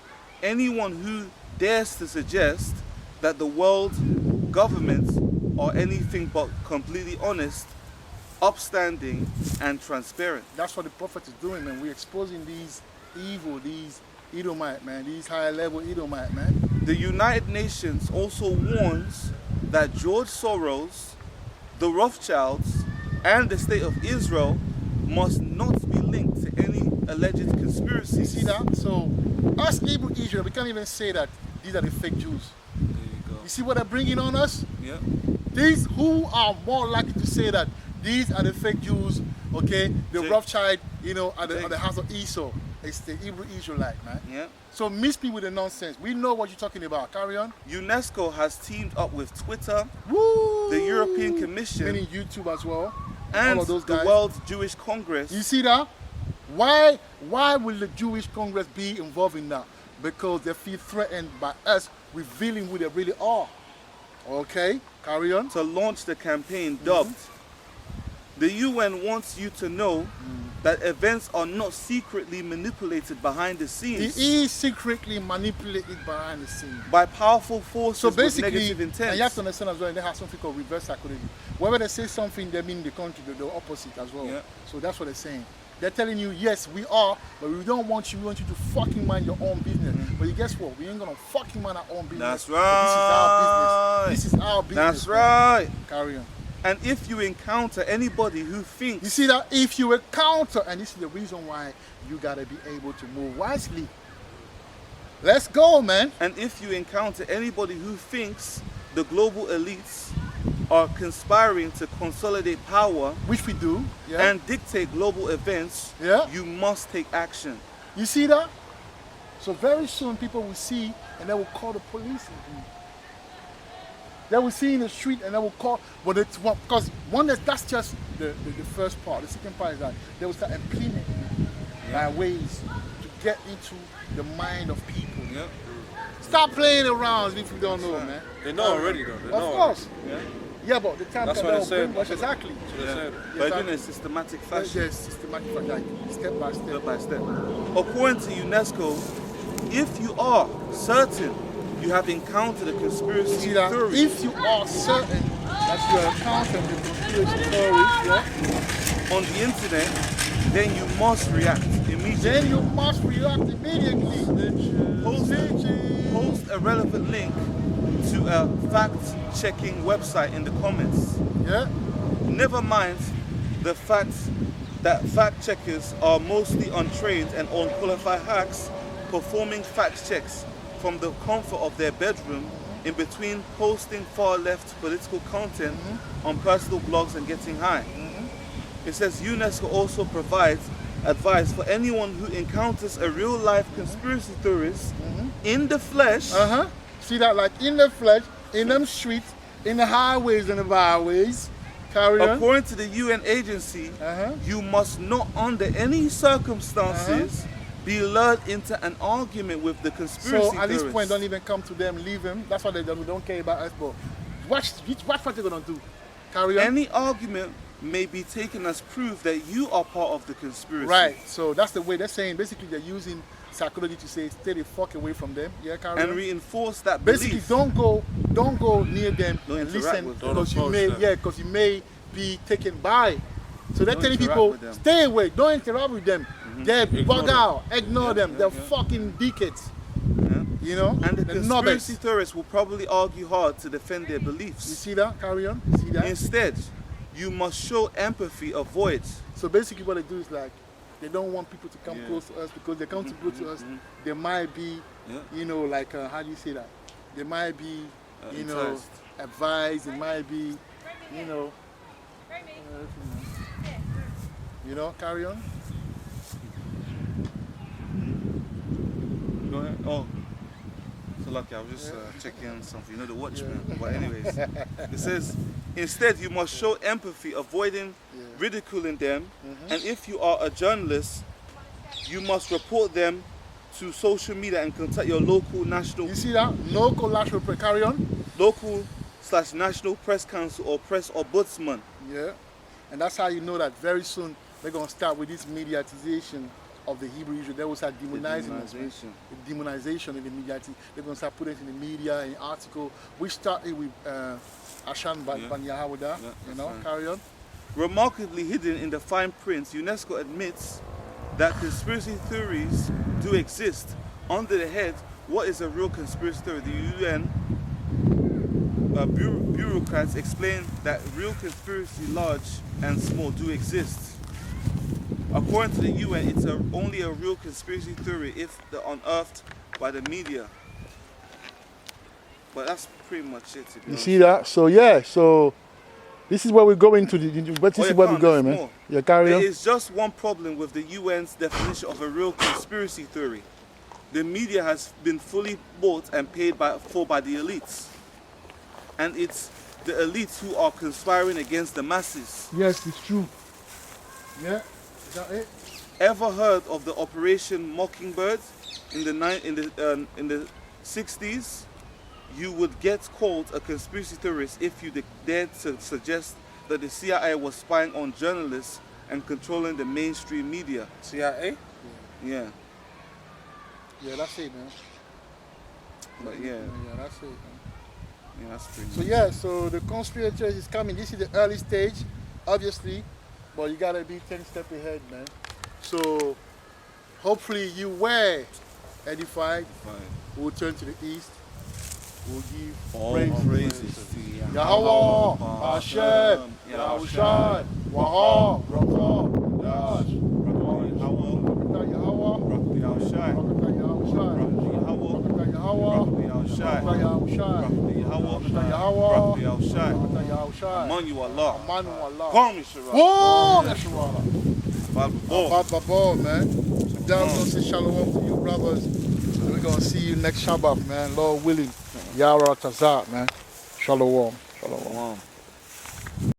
anyone who dares to suggest that the world governments are anything but completely honest, upstanding, and transparent. That's what the prophet is doing, man. We're exposing these evil, these Edomite, man. These higher level Edomite, man. The United Nations also warns that George Soros, the Rothschilds, and the State of Israel must not be linked to any alleged conspiracies. You see that? So, us Hebrew Israel, we can't even say that these are the fake Jews. There you go. You see what they're bringing on us? Yeah. These who are more likely to say that these are the fake Jews, okay? The Jake. Rothschild, you know, at Jake. the house of Esau. It's the Hebrew Israelite, man. Yeah. So miss me with the nonsense. We know what you're talking about. Carry on. UNESCO has teamed up with Twitter, Woo! the European Commission, Many YouTube as well. and all of those the guys. World Jewish Congress. You see that? Why will the Jewish Congress be involved in that? Because they feel threatened by us revealing who they really are. Okay, carry on. to launch the campaign dubbed The UN wants you to know that events are not secretly manipulated behind the He scenes is secretly manipulated behind the scenes. by powerful forces So with basically, negative intent. and you have to understand as well, they have something called reverse psychology. Whenever they say something, they mean the opposite as well. Yeah. So that's what they're saying. They're telling you, yes, we are, but we don't want you. We want you to fucking mind your own business. But guess what? We ain't gonna fucking mind our own business. That's right. This is our business. That's right. Carry on. And if you encounter anybody who thinks... You see that? If you encounter, and this is the reason why you gotta be able to move wisely. Let's go, man. And if you encounter anybody who thinks the global elites are conspiring to consolidate power, Which we do. Yeah. and dictate global events, Yeah. you must take action. You see that? So very soon people will see and they will call the police. They will see in the street and they will call, but it's because that's just the first part. The second part is that they will start implementing ways to get into the mind of people. Yeah. Stop playing around if you don't know, man. They know already, though. They Of know course. Yeah? Yeah, but the time That's that what they they will said. bring us exactly. They said. But in a systematic fashion, Yes, systematic, like step by step. step by step. According to UNESCO, if you are certain you have encountered a conspiracy See that? theory If you are certain that you are encountering the conspiracy theories, yeah, on the internet, then you must react immediately. then you must react immediately. Post a relevant link to a fact-checking website in the comments. Yeah, Never mind the fact that fact checkers are mostly untrained and unqualified hacks performing fact checks from the comfort of their bedroom in between posting far left political content on personal blogs and getting high. It says UNESCO also provides advice for anyone who encounters a real life conspiracy theorist in the flesh. See that, like in the flesh, in them streets, in the highways and the byways. Carry on. According to the UN agency, you must not under any circumstances be lured into an argument with the conspiracy So at this theorists. point, don't even come to them, leave them. That's why they don't care about us. But watch what they're gonna do. Carry on. Any argument may be taken as proof that you are part of the conspiracy. Right. So that's the way they're saying. Basically, they're using psychology to say stay the fuck away from them. Yeah, carry And on. reinforce that Basically, belief. don't go near them Don't and interact listen with them. because you Don't may approach them. because you may be taken by. So they're Don't telling interact people with them. stay away, don't interact with them. They're bug them. out, ignore them. They're yeah. fucking dickheads. Yeah. You know, And the They're conspiracy knobheads. theorists will probably argue hard to defend their You beliefs. see that? Carry on. You see that? Instead, you must show empathy, avoid. So basically, what they do is like they don't want people to come Yeah. close to us because they come too close to us. They might be, Yeah. you know, like how do you say that? They might be, you know, enticed. advised. It might be, you know, carry on. Go ahead. Oh, so lucky. I was just checking something. You know, the watchman. But anyways, it says instead you must show empathy, avoiding ridiculing them. And if you are a journalist, you must report them to social media and contact your local national, You see that? No collateral. Carry on. local/national press council or press ombudsman. Yeah, and that's how you know that very soon they're gonna start with this mediatization of the Hebrew Israel. They will start demonizing us, man. The demonization in the media. They're gonna start putting it in the media, in article. We started with Ashan Ban Yahuda. You know, right. carry on. Remarkably hidden in the fine print, UNESCO admits that conspiracy theories do exist. Under the head, what is a real conspiracy theory? The UN bureaucrats explain that real conspiracy, large and small, do exist. According to the UN, it's only a real conspiracy theory if they're unearthed by the media. But that's pretty much it. To be You honest. see that? So yeah, so this is where we're going to. But this Oh, is where yeah, we're going, there's man. more. Yeah, carry There on. is just one problem with the UN's definition of a real conspiracy theory. The media has been fully bought and paid for by the elites. And it's the elites who are conspiring against the masses. Yes, it's true. Yeah, is that it? Ever heard of the Operation Mockingbird in the 60s? You would get called a conspiracy theorist if you dared to suggest that the CIA was spying on journalists and controlling the mainstream media. CIA? Yeah, Yeah, that's it, man. but yeah, Yeah, that's it, man. yeah, that's pretty So much. yeah, so the conspiracy is coming. This is the early stage, obviously, but you gotta be 10 steps ahead, man. So hopefully you were edified. We'll turn to the east. We'll give All praises. praises to Yahweh, Hashem, Yahushai, Wahab, Rakah, Yash, Rakah Yahweh, Rakah Yahushai, Rakah Yahushai, Rakah Yahushai, Among you Allah. Amanu Allah. Call me Shirah. Whoa, that's Allah. Bible. Baba, man. Down gonna say shalom to you, brothers. And we're gonna see you next Shabbat, man. Lord willing. Yara Tazat, man. Shalom. Shalom.